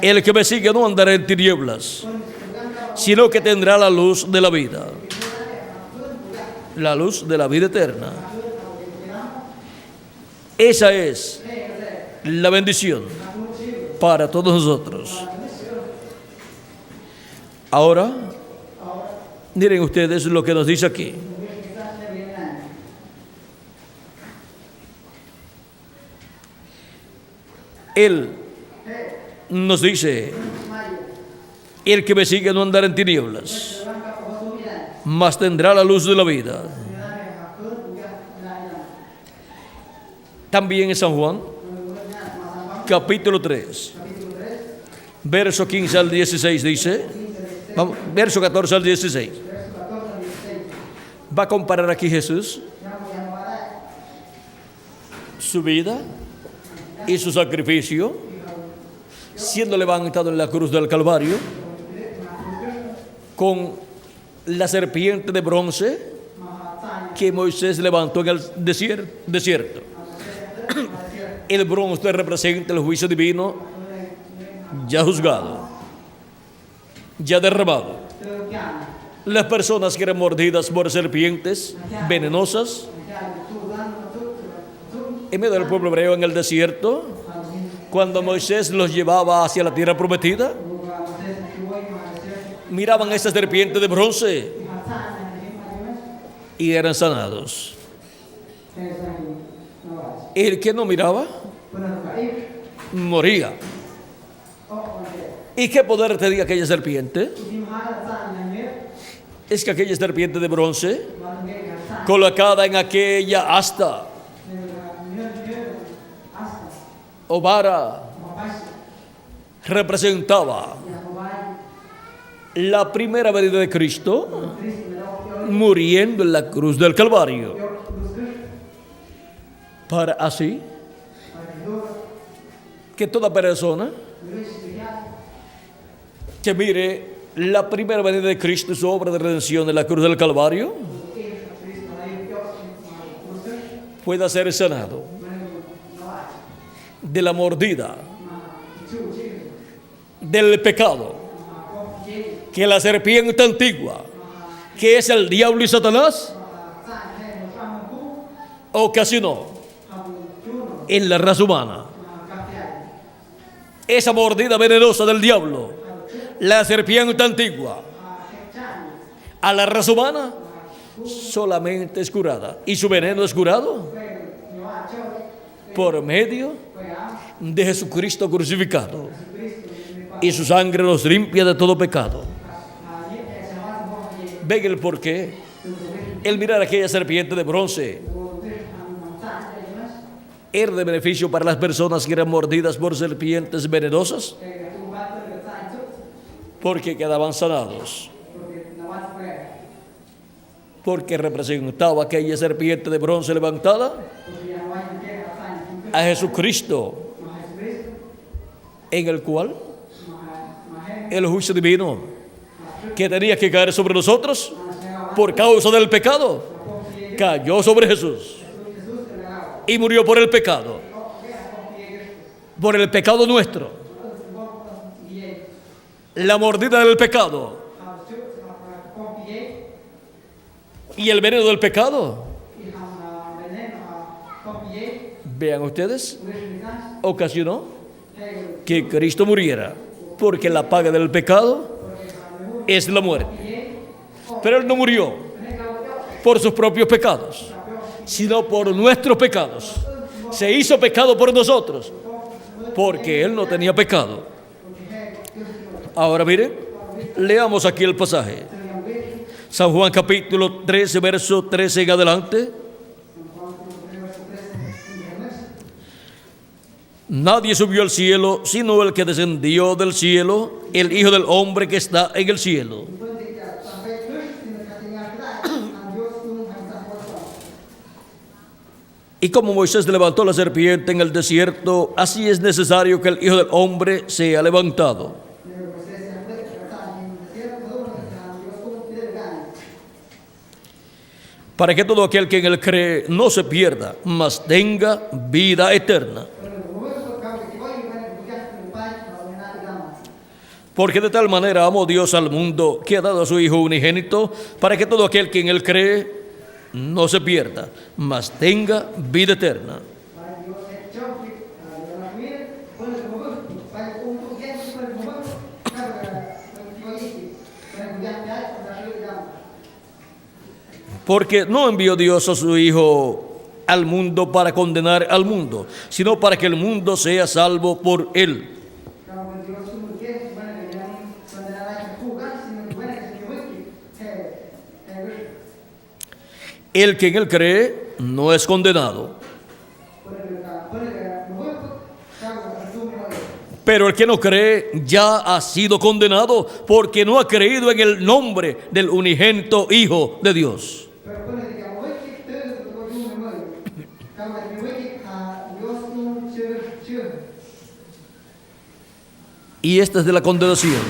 El que me sigue no andará en tinieblas, sino que tendrá la luz de la vida. La luz de la vida eterna. Esa es la bendición para todos nosotros. Ahora, miren ustedes lo que nos dice aquí. Él nos dice, el que me sigue no andará en tinieblas, mas tendrá la luz de la vida. También en San Juan, capítulo 3, verso 15 al 16 dice, verso 14 al 16. Va a comparar aquí Jesús su vida y su sacrificio, siendo levantado en la cruz del Calvario, con la serpiente de bronce que Moisés levantó en el desierto. El bronce representa el juicio divino ya juzgado, ya derramado. Las personas que eran mordidas por serpientes venenosas en medio del pueblo hebreo en el desierto, cuando Moisés los llevaba hacia la tierra prometida, miraban a esa serpiente de bronce y eran sanados. El que no miraba moría. ¿Y qué poder tenía aquella serpiente? Es que aquella serpiente de bronce, colocada en aquella asta o vara, representaba la primera venida de Cristo muriendo en la cruz del Calvario, para así que toda persona que mire la primera venida de Cristo y su obra de redención en la cruz del Calvario pueda ser sanado de la mordida del pecado que la serpiente antigua, que es el diablo y Satanás, ocasionó en la raza humana. Esa mordida venenosa del diablo, la serpiente antigua, a la raza humana solamente es curada. ¿Y su veneno es curado? Por medio de Jesucristo crucificado. Y su sangre nos limpia de todo pecado. Ven el porqué. El mirar aquella serpiente de bronce era de beneficio para las personas que eran mordidas por serpientes venenosas, porque quedaban sanados, porque representaba aquella serpiente de bronce levantada a Jesucristo, en el cual el juicio divino que tenía que caer sobre nosotros por causa del pecado cayó sobre Jesús y murió por el pecado nuestro. La mordida del pecado y el veneno del pecado, vean ustedes, ocasionó que Cristo muriera, porque la paga del pecado es la muerte. Pero Él no murió por sus propios pecados, sino por nuestros pecados. Se hizo pecado por nosotros, porque Él no tenía pecado. Ahora miren, leamos aquí el pasaje. San Juan capítulo 13, verso 13 en adelante. Nadie subió al cielo, sino el que descendió del cielo, el Hijo del Hombre que está en el cielo. Y como Moisés levantó la serpiente en el desierto, así es necesario que el Hijo del Hombre sea levantado, para que todo aquel que en él cree no se pierda, mas tenga vida eterna. Porque de tal manera amó Dios al mundo, que ha dado a su Hijo unigénito, para que todo aquel que en él cree no se pierda, mas tenga vida eterna. Porque no envió Dios a su Hijo al mundo para condenar al mundo, sino para que el mundo sea salvo por él. El que en él cree no es condenado, pero el que no cree ya ha sido condenado, porque no ha creído en el nombre del unigénito Hijo de Dios. Y esta es de la condenación,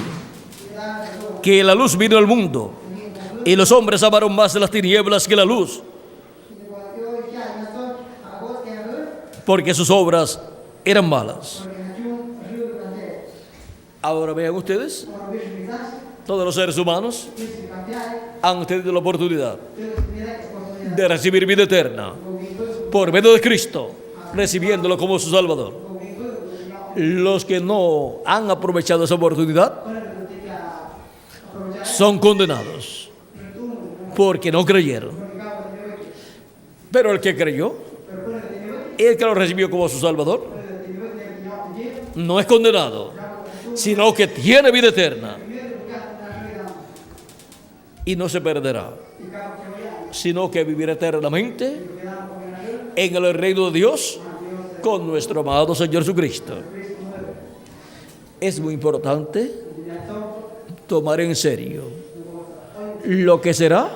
que la luz vino al mundo, y los hombres amaron más las tinieblas que la luz, porque sus obras eran malas. Ahora vean ustedes, todos los seres humanos han tenido la oportunidad de recibir vida eterna por medio de Cristo, recibiéndolo como su Salvador. Los que no han aprovechado esa oportunidad son condenados, porque no creyeron. Pero el que creyó, el que lo recibió como su Salvador, no es condenado, sino que tiene vida eterna. Y no se perderá, sino que vivirá eternamente en el reino de Dios con nuestro amado Señor Jesucristo. Es muy importante tomar en serio lo que será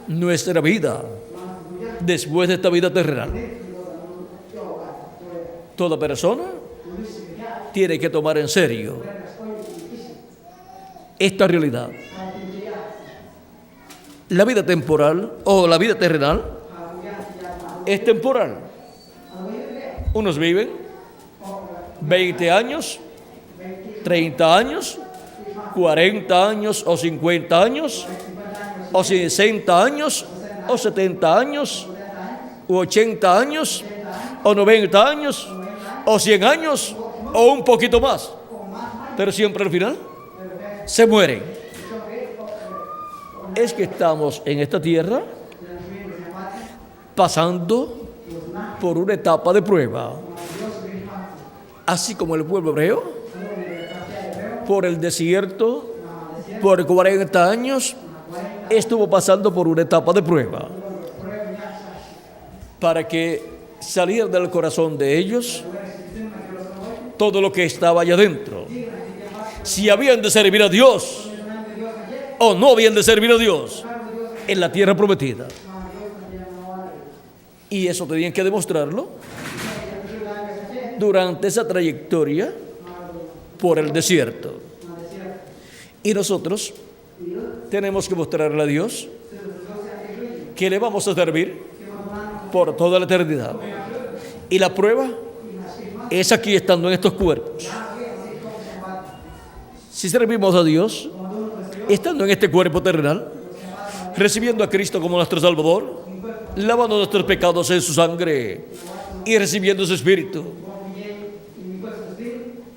nuestra vida después de esta vida terrenal. Toda persona tiene que tomar en serio esta realidad. La vida temporal o la vida terrenal es temporal. Unos viven 20 años, 30 años, 40 años o 50 años, o 60 años, o 70 años, o 80 años, o 90 años, o 100 años, o un poquito más. Pero siempre al final se mueren. Es que estamos en esta tierra pasando por una etapa de prueba. Así como el pueblo hebreo, por el desierto, por 40 años, estuvo pasando por una etapa de prueba, para que saliera del corazón de ellos todo lo que estaba allá adentro. Si habían de servir a Dios o no habían de servir a Dios en la tierra prometida. Y eso tenían que demostrarlo durante esa trayectoria por el desierto. Y nosotros tenemos que mostrarle a Dios que le vamos a servir por toda la eternidad. Y la prueba es aquí, estando en estos cuerpos. Si servimos a Dios estando en este cuerpo terrenal, recibiendo a Cristo como nuestro Salvador, lavando nuestros pecados en su sangre y recibiendo su Espíritu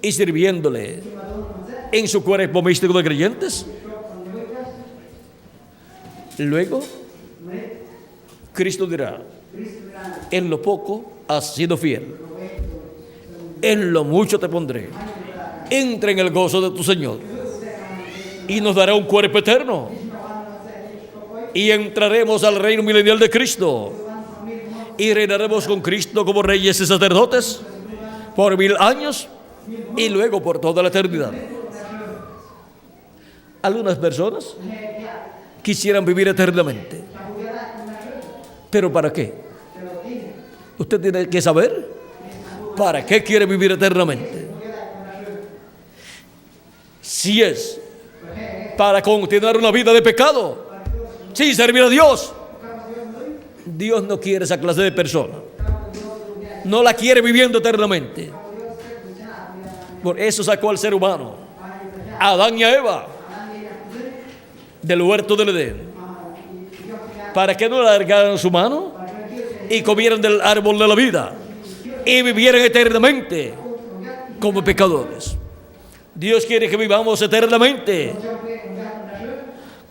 y sirviéndole en su cuerpo místico de creyentes. Luego, Cristo dirá: en lo poco has sido fiel, en lo mucho te pondré. Entra en el gozo de tu Señor. Y nos dará un cuerpo eterno. Y entraremos al reino milenial de Cristo. Y reinaremos con Cristo como reyes y sacerdotes por 1000 años y luego por toda la eternidad. Algunas personas quisieran vivir eternamente. ¿Pero para qué? Usted tiene que saber para qué quiere vivir eternamente. Si es para continuar una vida de pecado, sin servir a Dios, Dios no quiere esa clase de persona. No la quiere viviendo eternamente. Por eso sacó al ser humano, a Adán y a Eva, del huerto del Edén, para que no alargaran su mano y comieran del árbol de la vida y vivieran eternamente como pecadores. Dios quiere que vivamos eternamente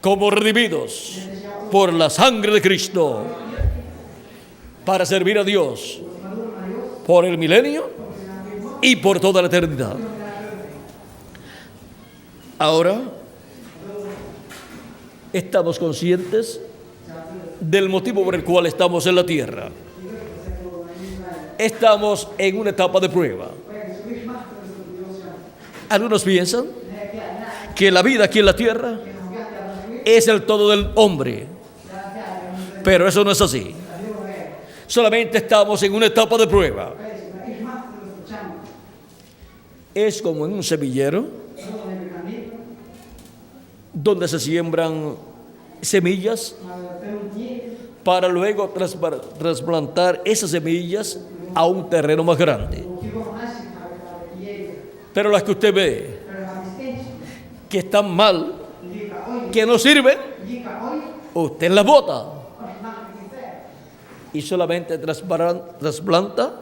como redimidos por la sangre de Cristo, para servir a Dios por el milenio y por toda la eternidad. Ahora estamos conscientes del motivo por el cual estamos en la tierra. Estamos en una etapa de prueba. Algunos piensan que la vida aquí en la tierra es el todo del hombre, pero eso no es así. Solamente estamos en una etapa de prueba. Es como en un semillero donde se siembran semillas para luego trasplantar esas semillas a un terreno más grande. Pero las que usted ve que están mal, que no sirven, usted las bota y solamente trasplanta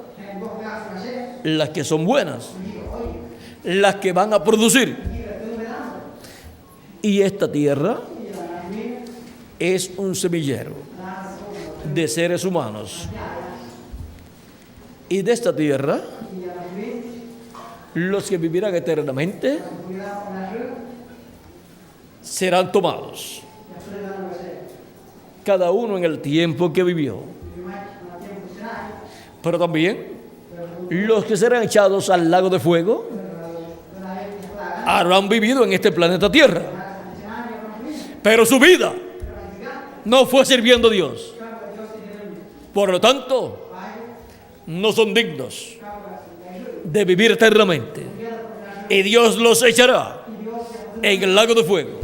las que son buenas, las que van a producir. Y esta tierra es un semillero de seres humanos. Y de esta tierra, los que vivirán eternamente serán tomados, cada uno en el tiempo que vivió. Pero también los que serán echados al lago de fuego habrán vivido en este planeta Tierra, pero su vida no fue sirviendo a Dios. Por lo tanto, no son dignos de vivir eternamente. Y Dios los echará en el lago de fuego.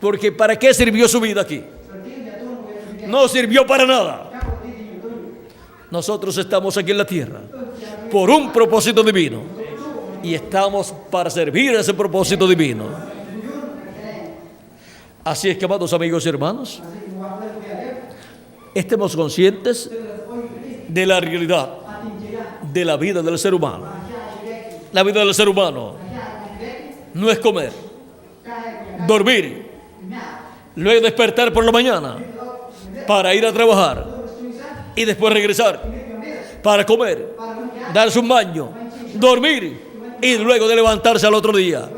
Porque ¿para qué sirvió su vida aquí? No sirvió para nada. Nosotros estamos aquí en la tierra por un propósito divino. Y estamos para servir a ese propósito divino. Así es que, amados amigos y hermanos, estemos conscientes de la realidad de la vida del ser humano. La vida del ser humano no es comer, dormir, luego despertar por la mañana para ir a trabajar y después regresar para comer, darse un baño, dormir y luego de levantarse al otro día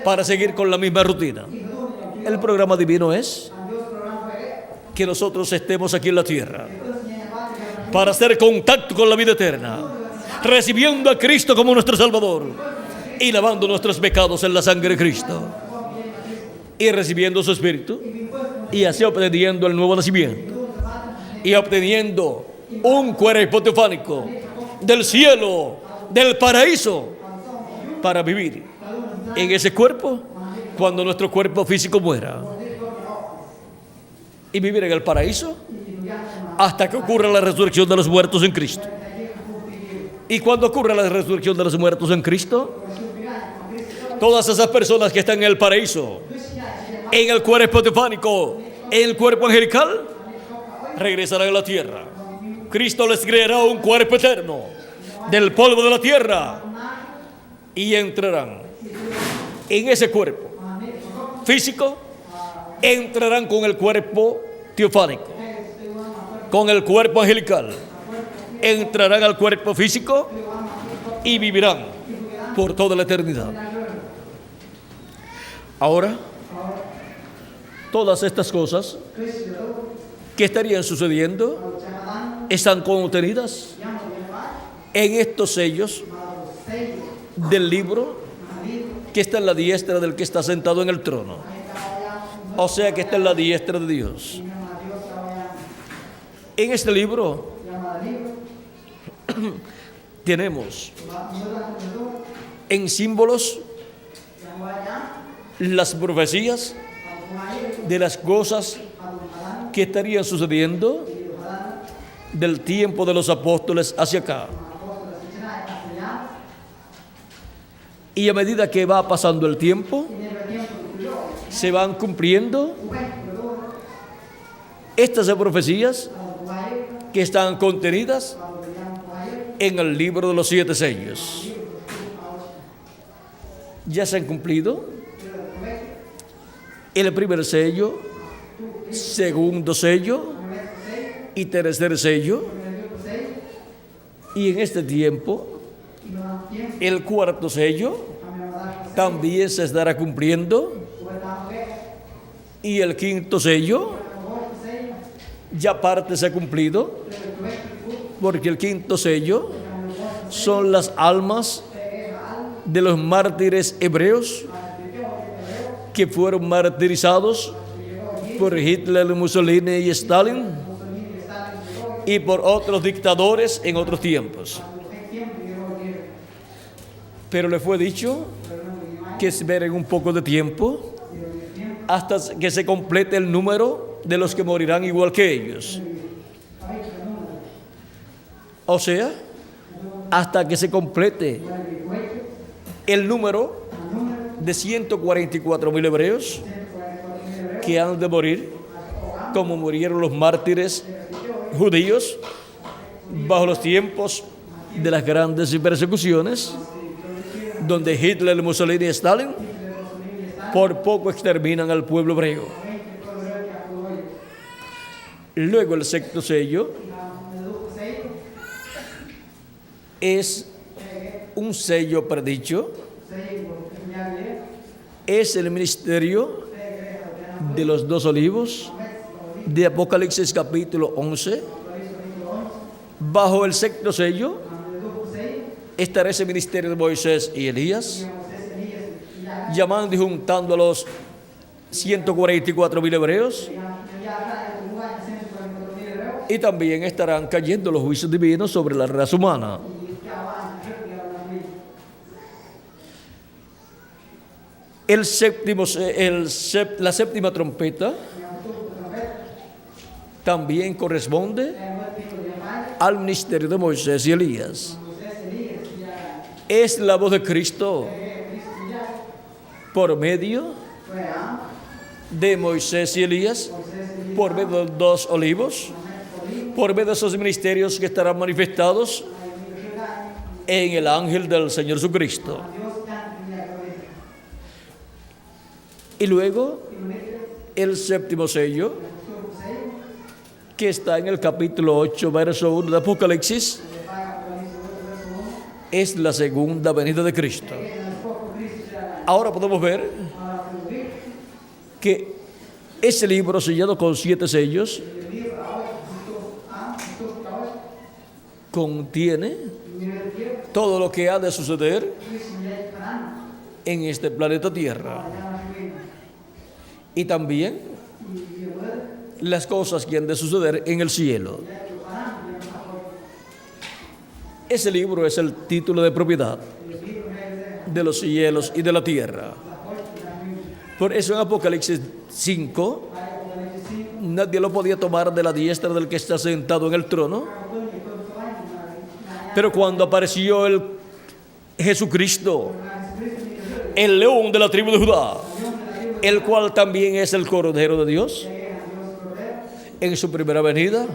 para seguir con la misma rutina. El programa divino es que nosotros estemos aquí en la tierra para hacer contacto con la vida eterna, recibiendo a Cristo como nuestro Salvador y lavando nuestros pecados en la sangre de Cristo y recibiendo su Espíritu y así obteniendo el nuevo nacimiento y obteniendo un cuerpo teofánico del cielo, del paraíso, para vivir en ese cuerpo cuando nuestro cuerpo físico muera, y vivir en el paraíso hasta que ocurra la resurrección de los muertos en Cristo. Y cuando ocurra la resurrección de los muertos en Cristo, todas esas personas que están en el paraíso, en el cuerpo teofánico, en el cuerpo angelical, regresarán a la tierra. Cristo les creará un cuerpo eterno del polvo de la tierra y entrarán en ese cuerpo físico, entrarán con el cuerpo teofánico, con el cuerpo angelical, entrarán al cuerpo físico y vivirán por toda la eternidad. Ahora, todas estas cosas que estarían sucediendo están contenidas en estos sellos del libro que está en la diestra del que está sentado en el trono. O sea que está en la diestra de Dios. En este libro tenemos en símbolos las profecías de las cosas que estarían sucediendo del tiempo de los apóstoles hacia acá. Y a medida que va pasando el tiempo, se van cumpliendo estas profecías que están contenidas en el libro de los 7 sellos. Ya se han cumplido el primer sello, segundo sello y tercer sello. Y en este tiempo, el cuarto sello también se estará cumpliendo. Y el quinto sello ya parte se ha cumplido, porque el quinto sello son las almas de los mártires hebreos que fueron martirizados por Hitler, Mussolini y Stalin y por otros dictadores en otros tiempos. Pero le fue dicho que esperen un poco de tiempo hasta que se complete el número de los que morirán igual que ellos. O sea, hasta que se complete el número de 144,000 hebreos que han de morir, como murieron los mártires judíos bajo los tiempos de las grandes persecuciones, donde Hitler, Mussolini y Stalin por poco exterminan al pueblo hebreo. Luego el sexto sello es un sello predicho, es el ministerio de los 2 olivos de Apocalipsis capítulo 11. Bajo el sexto sello estará ese ministerio de Moisés y Elías, llamando y juntando a los 144,000 hebreos, y también estarán cayendo los juicios divinos sobre la raza humana. La séptima trompeta también corresponde al ministerio de Moisés y Elías. Es la voz de Cristo por medio de Moisés y Elías, por medio de los 2 olivos, por medio de esos ministerios que estarán manifestados en el ángel del Señor Jesucristo. Y luego el séptimo sello, que está en el capítulo 8, verso 1 de Apocalipsis, es la segunda venida de Cristo. Ahora podemos ver que ese libro sellado con 7 sellos contiene todo lo que ha de suceder en este planeta Tierra, y también las cosas que han de suceder en el cielo. Ese libro es el título de propiedad de los cielos y de la tierra. Por eso en Apocalipsis 5 nadie lo podía tomar de la diestra del que está sentado en el trono. Pero cuando apareció el Jesucristo, el león de la tribu de Judá, el cual también es el Cordero de Dios, en su primera venida,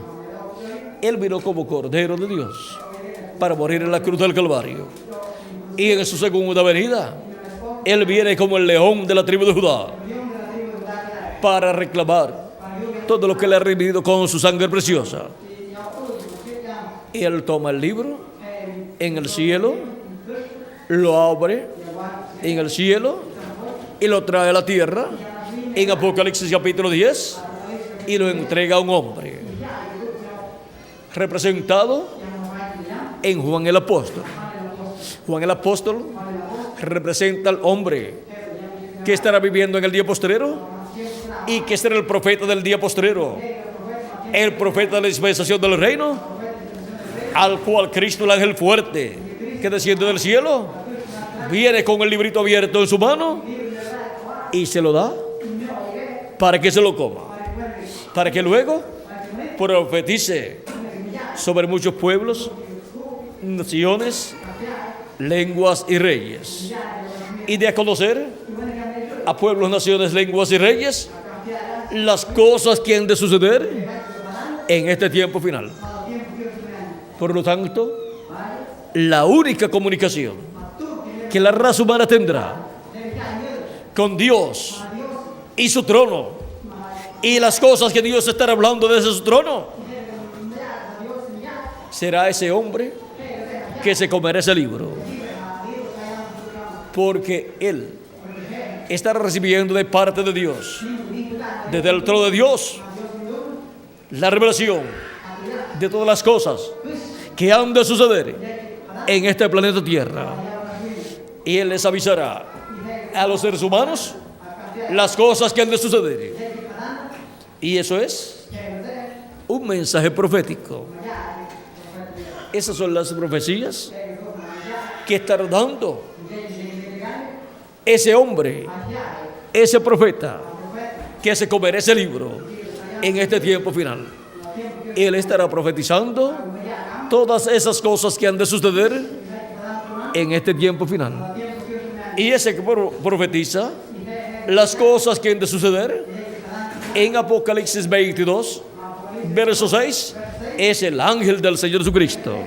Él vino como Cordero de Dios para morir en la cruz del Calvario. Y en su segunda venida, Él viene como el león de la tribu de Judá para reclamar todo lo que le ha redimido con su sangre preciosa. Y Él toma el libro en el cielo, lo abre en el cielo y lo trae a la tierra en Apocalipsis capítulo 10 y lo entrega a un hombre representado en Juan el apóstol. Juan el apóstol representa al hombre que estará viviendo en el día postrero y que será el profeta del día postrero, el profeta de la dispensación del reino, al cual Cristo, el ángel fuerte que desciende del cielo, viene con el librito abierto en su mano y se lo da para que se lo coma, para que luego profetice sobre muchos pueblos, naciones, lenguas y reyes, y de a conocer a pueblos, naciones, lenguas y reyes las cosas que han de suceder en este tiempo final. Por lo tanto, la única comunicación que la raza humana tendrá con Dios y su trono y las cosas que Dios estará hablando desde su trono será ese hombre que se comerá ese libro, porque él estará recibiendo de parte de Dios, desde el trono de Dios, la revelación de todas las cosas que han de suceder en este planeta Tierra. Y Él les avisará a los seres humanos las cosas que han de suceder. Y eso es un mensaje profético. Esas son las profecías que estará dando ese hombre, ese profeta que se comerá ese libro en este tiempo final. Él estará profetizando todas esas cosas que han de suceder en este tiempo final. Y ese que profetiza las cosas que han de suceder en Apocalipsis 22, verso 6, es el ángel del Señor Jesucristo.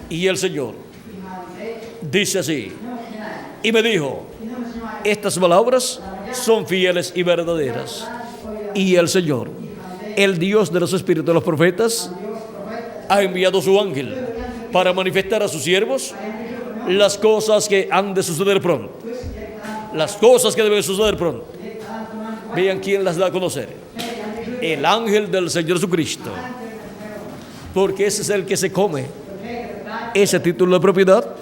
Y el Señor dice así: y me dijo, estas palabras son fieles y verdaderas. Y el Señor, el Dios de los espíritus de los profetas, ha enviado su ángel para manifestar a sus siervos las cosas que han de suceder pronto. Las cosas que deben suceder pronto. Vean quién las da a conocer: el ángel del Señor Jesucristo, porque ese es el que se come ese título de propiedad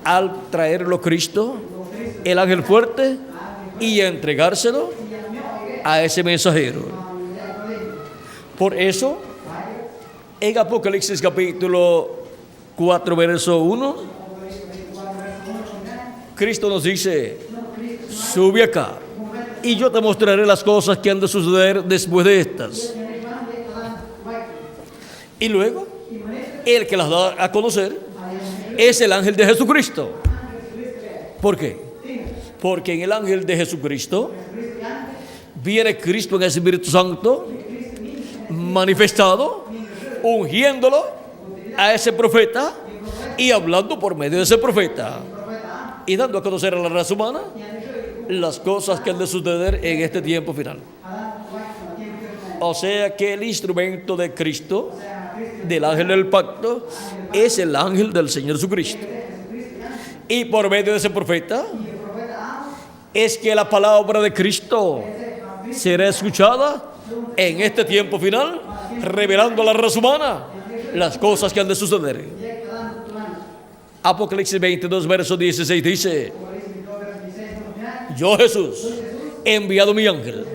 al traerlo Cristo, el ángel fuerte, y entregárselo a ese mensajero. Por eso, en Apocalipsis capítulo 4, verso 1, Cristo nos dice: sube acá y yo te mostraré las cosas que han de suceder después de estas. Y luego, el que las da a conocer es el ángel de Jesucristo. ¿Por qué? Porque en el ángel de Jesucristo viene Cristo en el Espíritu Santo manifestado, ungiéndolo a ese profeta y hablando por medio de ese profeta y dando a conocer a la raza humana las cosas que han de suceder en este tiempo final. O sea que el instrumento de Cristo, del ángel del pacto, es el ángel del Señor Jesucristo. Y por medio de ese profeta es que la palabra de Cristo será escuchada en este tiempo final, revelando a la raza humana las cosas que han de suceder. Apocalipsis 22, verso 16 dice: yo, Jesús, he enviado mi ángel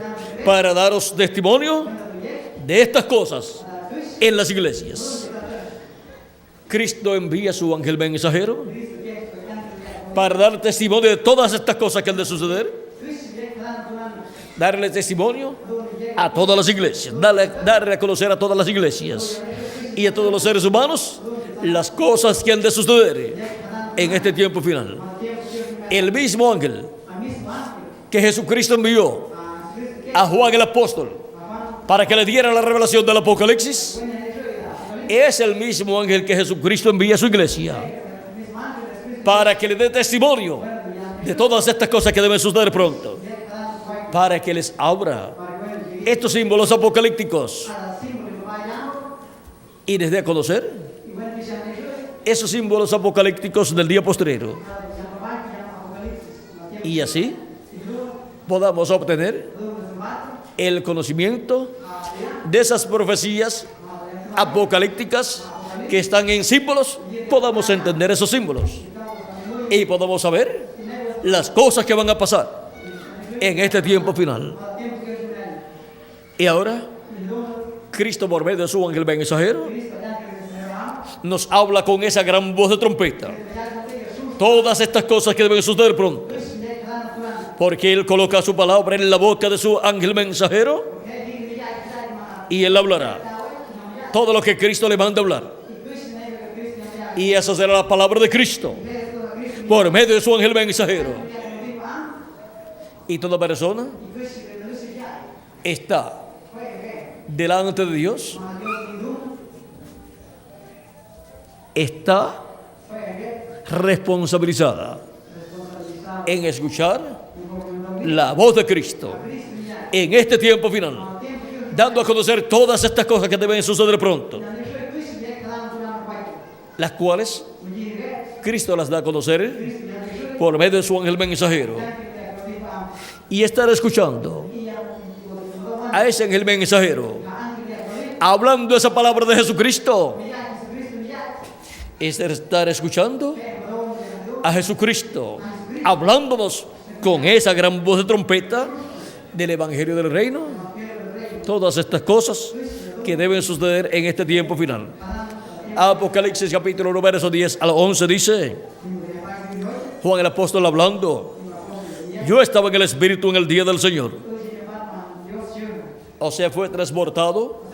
para daros testimonio de estas cosas en las iglesias. Cristo envía su ángel mensajero para dar testimonio de todas estas cosas que han de suceder, darle testimonio a todas las iglesias, darle a conocer a todas las iglesias y a todos los seres humanos las cosas que han de suceder en este tiempo final. El mismo ángel que Jesucristo envió a Juan el apóstol para que le diera la revelación del Apocalipsis es el mismo ángel que Jesucristo envía a su iglesia para que le dé testimonio de todas estas cosas que deben suceder pronto, para que les abra estos símbolos apocalípticos y les dé a conocer esos símbolos apocalípticos del día postrero, y así podamos obtener el conocimiento de esas profecías apocalípticas que están en símbolos. Podamos entender esos símbolos y podamos saber las cosas que van a pasar en este tiempo final. Y ahora Cristo, por medio de su ángel mensajero, nos habla con esa gran voz de trompeta todas estas cosas que deben suceder pronto, porque Él coloca su palabra en la boca de su ángel mensajero y Él hablará todo lo que Cristo le manda hablar, y esa será la palabra de Cristo por medio de su ángel mensajero. Y toda persona está delante de Dios, está responsabilizada en escuchar la voz de Cristo en este tiempo final, dando a conocer todas estas cosas que deben suceder pronto, las cuales Cristo las da a conocer por medio de su ángel mensajero. Y estar escuchando a ese ángel mensajero hablando esa palabra de Jesucristo es estar escuchando a Jesucristo hablándonos con esa gran voz de trompeta del Evangelio del Reino, todas estas cosas que deben suceder en este tiempo final. Apocalipsis capítulo 1 verso 10 al 11 dice: Juan el apóstol hablando, yo estaba en el Espíritu en el día del Señor. O sea, fue transportado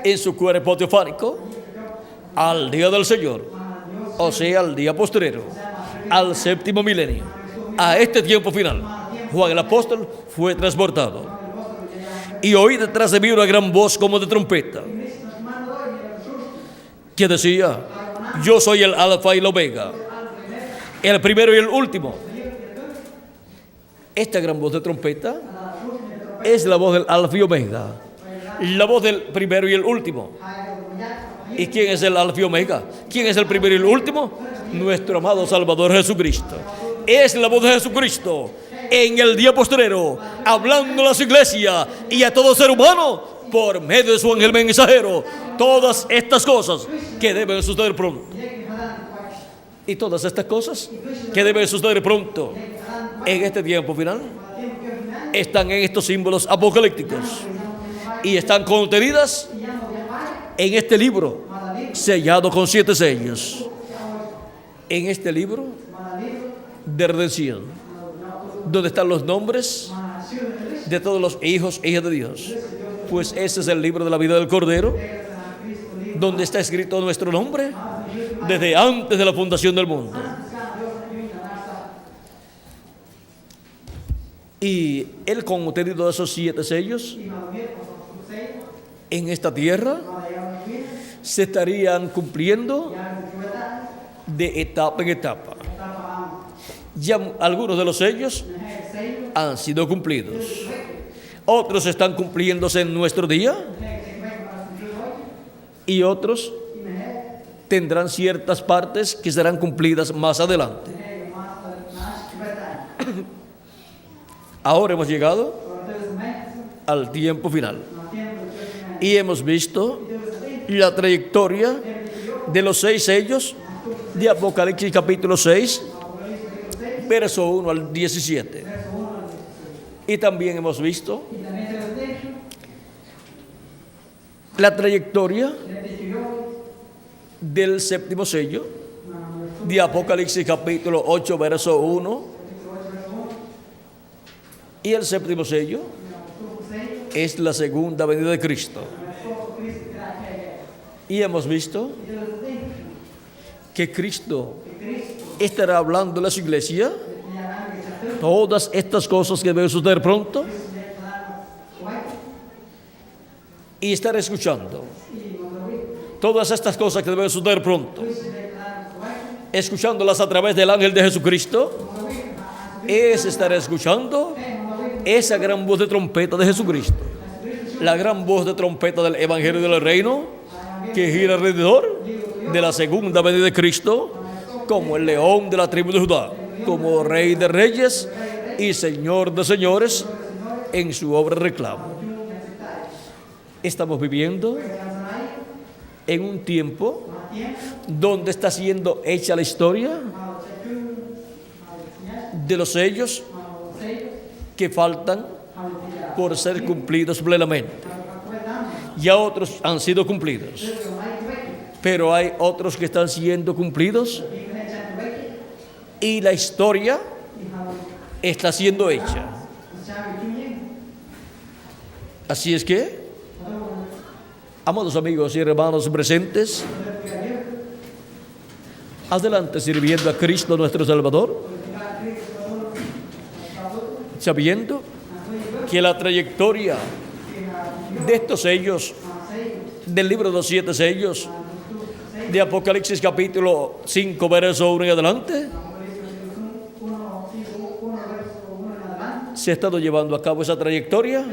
en su cuerpo teofánico al día del Señor, o sea, al día postrero, al séptimo milenio, a este tiempo final. Juan el apóstol fue transportado, y oí detrás de mí una gran voz como de trompeta, que decía: yo soy el Alfa y el Omega, el primero y el último. Esta gran voz de trompeta es la voz del Alfa y Omega, la voz del primero y el último. ¿Y quién es el Alfa y Omega? ¿Quién es el primero y el último? Nuestro amado Salvador Jesucristo. Es la voz de Jesucristo en el día postrero, hablando a las iglesias y a todo ser humano por medio de su ángel mensajero, todas estas cosas que deben suceder pronto. Y todas estas cosas que deben suceder pronto en este tiempo final están en estos símbolos apocalípticos y están contenidas en este libro sellado con 7 sellos, en este libro de redención, donde están los nombres de todos los hijos e hijas de Dios. Pues ese es el libro de la vida del Cordero, donde está escrito nuestro nombre desde antes de la fundación del mundo. Y el contenido de esos 7 sellos en esta tierra se estarían cumpliendo de etapa en etapa. Ya algunos de los sellos han sido cumplidos, otros están cumpliéndose en nuestro día, y otros tendrán ciertas partes que serán cumplidas más adelante. Ahora hemos llegado al tiempo final y hemos visto la trayectoria de los 6 sellos de Apocalipsis capítulo 6, verso 1 al 17. Y también hemos visto la trayectoria del séptimo sello de Apocalipsis capítulo 8, verso 1. Y el séptimo sello es la segunda venida de Cristo. Y hemos visto que Cristo estará hablando a las iglesias todas estas cosas que deben suceder pronto, y estar escuchando todas estas cosas que deben suceder pronto, escuchándolas a través del ángel de Jesucristo es estar escuchando esa gran voz de trompeta de Jesucristo, la gran voz de trompeta del Evangelio del Reino que gira alrededor de la segunda venida de Cristo como el león de la tribu de Judá, como Rey de reyes y Señor de señores en su obra de reclamo. Estamos viviendo en un tiempo donde está siendo hecha la historia de los sellos que faltan por ser cumplidos plenamente. Ya otros han sido cumplidos, pero hay otros que están siendo cumplidos y la historia está siendo hecha. Así es que, amados amigos y hermanos presentes, adelante sirviendo a Cristo nuestro Salvador, sabiendo que la trayectoria de estos sellos, del libro de los 7 sellos, de Apocalipsis capítulo 5, verso 1 en adelante, se ha estado llevando a cabo esa trayectoria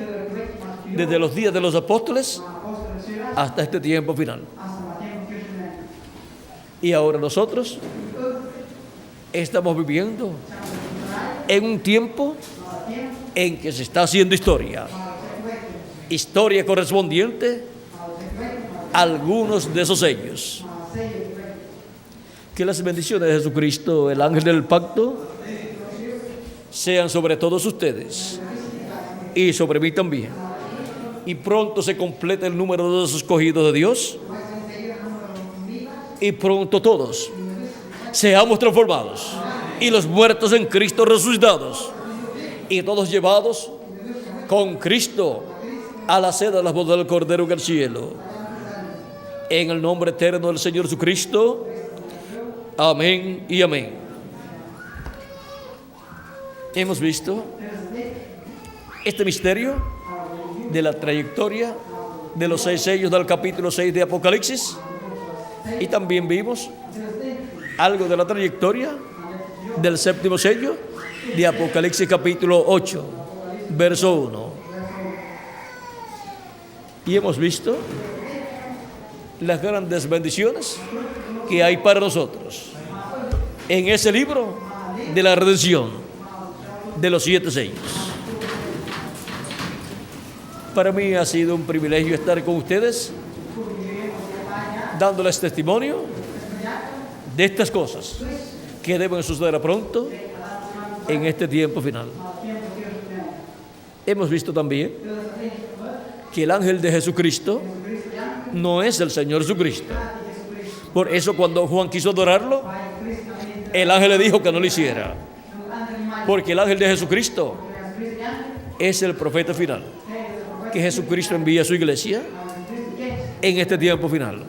desde los días de los apóstoles hasta este tiempo final. Y ahora nosotros estamos viviendo en un tiempo en que se está haciendo historia correspondiente a algunos de esos sellos. Que las bendiciones de Jesucristo, el ángel del pacto, sean sobre todos ustedes y sobre mí también. Y pronto se completa el número de los escogidos de Dios, y pronto todos seamos transformados y los muertos en Cristo resucitados y todos llevados con Cristo a la cena de las bodas del Cordero en el cielo. En el nombre eterno del Señor Jesucristo. Amén y amén. Hemos visto este misterio de la trayectoria de los 6 sellos del capítulo 6 de Apocalipsis, y también vimos algo de la trayectoria del 7º sello de Apocalipsis capítulo 8, verso 1. Y hemos visto las grandes bendiciones que hay para nosotros en ese libro de la redención de los 7 sellos. Para mí ha sido un privilegio estar con ustedes, dándoles testimonio de estas cosas que deben suceder pronto en este tiempo final. Hemos visto también que el ángel de Jesucristo no es el Señor Jesucristo. Por eso cuando Juan quiso adorarlo, el ángel le dijo que no lo hiciera, porque el ángel de Jesucristo es el profeta final que Jesucristo envía a su iglesia en este tiempo final.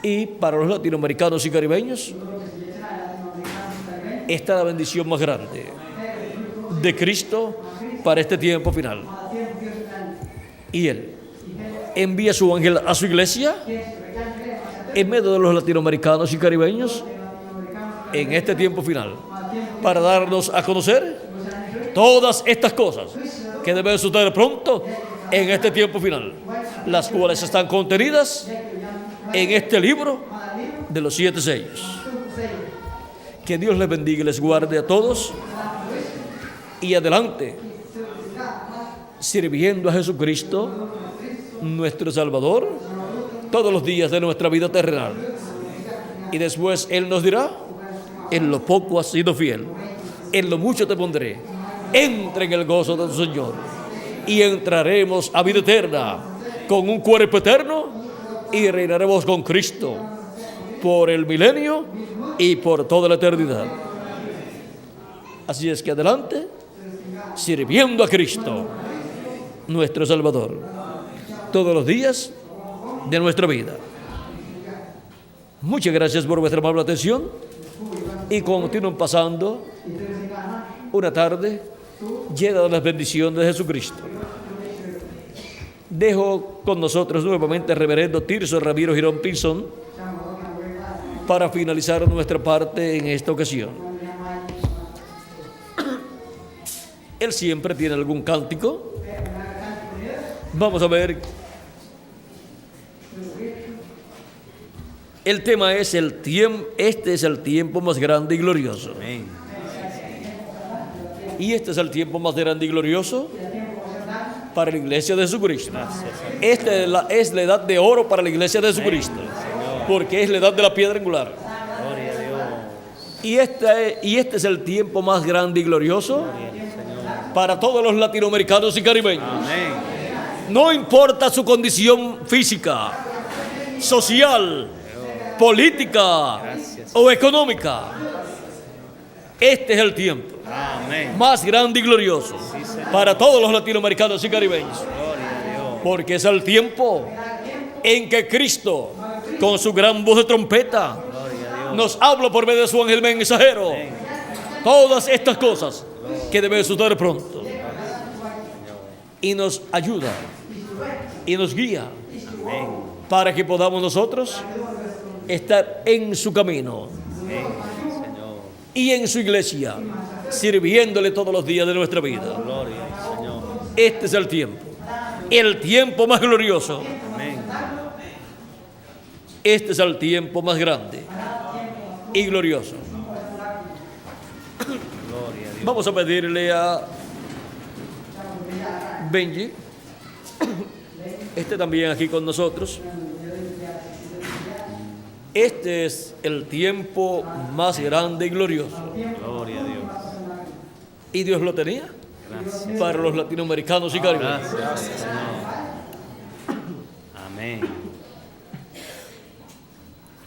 Y para los latinoamericanos y caribeños está la bendición más grande de Cristo para este tiempo final. Y Él envía su ángel a su iglesia en medio de los latinoamericanos y caribeños en este tiempo final, para darnos a conocer todas estas cosas que deben suceder pronto en este tiempo final, las cuales están contenidas en este libro de los 7 sellos. Que Dios les bendiga y les guarde a todos, y adelante sirviendo a Jesucristo nuestro Salvador todos los días de nuestra vida terrenal. Y después Él nos dirá: en lo poco has sido fiel, en lo mucho te pondré, entra en el gozo de tu Señor. Y entraremos a vida eterna con un cuerpo eterno, y reinaremos con Cristo por el milenio y por toda la eternidad. Así es que adelante sirviendo a Cristo nuestro Salvador todos los días de nuestra vida. Muchas gracias por vuestra amable atención, y continúen pasando una tarde llena de las bendiciones de Jesucristo. Dejo con nosotros nuevamente al reverendo Tirso Ramiro Girón Pinzón para finalizar nuestra parte en esta ocasión. Él siempre tiene algún cántico. Vamos a ver. El tema es el tiempo. Este es el tiempo más grande y glorioso. Amén. Y este es el tiempo más grande y glorioso para la iglesia de Jesucristo. Esta es la edad de oro para la iglesia de Jesucristo, porque es la edad de la piedra angular. Gloria a Dios. Y este es el tiempo más grande y glorioso para todos los latinoamericanos y caribeños. Amén. No importa su condición física, social, política o económica. Este es el tiempo Amén. más grande y glorioso para todos los latinoamericanos y caribeños, Gloria a Dios. porque es el tiempo en que Cristo, con su gran voz de trompeta, Gloria a Dios. nos habla por medio de su ángel mensajero todas estas cosas que debe suceder pronto, y nos ayuda y nos guía Amén. para que podamos nosotros estar en su camino Amén, Señor. y en su iglesia, sirviéndole todos los días de nuestra vida. Gloria al Señor. Este es el tiempo más glorioso. Amén. Este es el tiempo más grande y glorioso. Gloria a Dios. Vamos a pedirle a Benji, también aquí con nosotros. Este es el tiempo más grande y glorioso. Gloria a Dios. Y Dios lo tenía Gracias. para los latinoamericanos y caribeños. Gracias, Señor.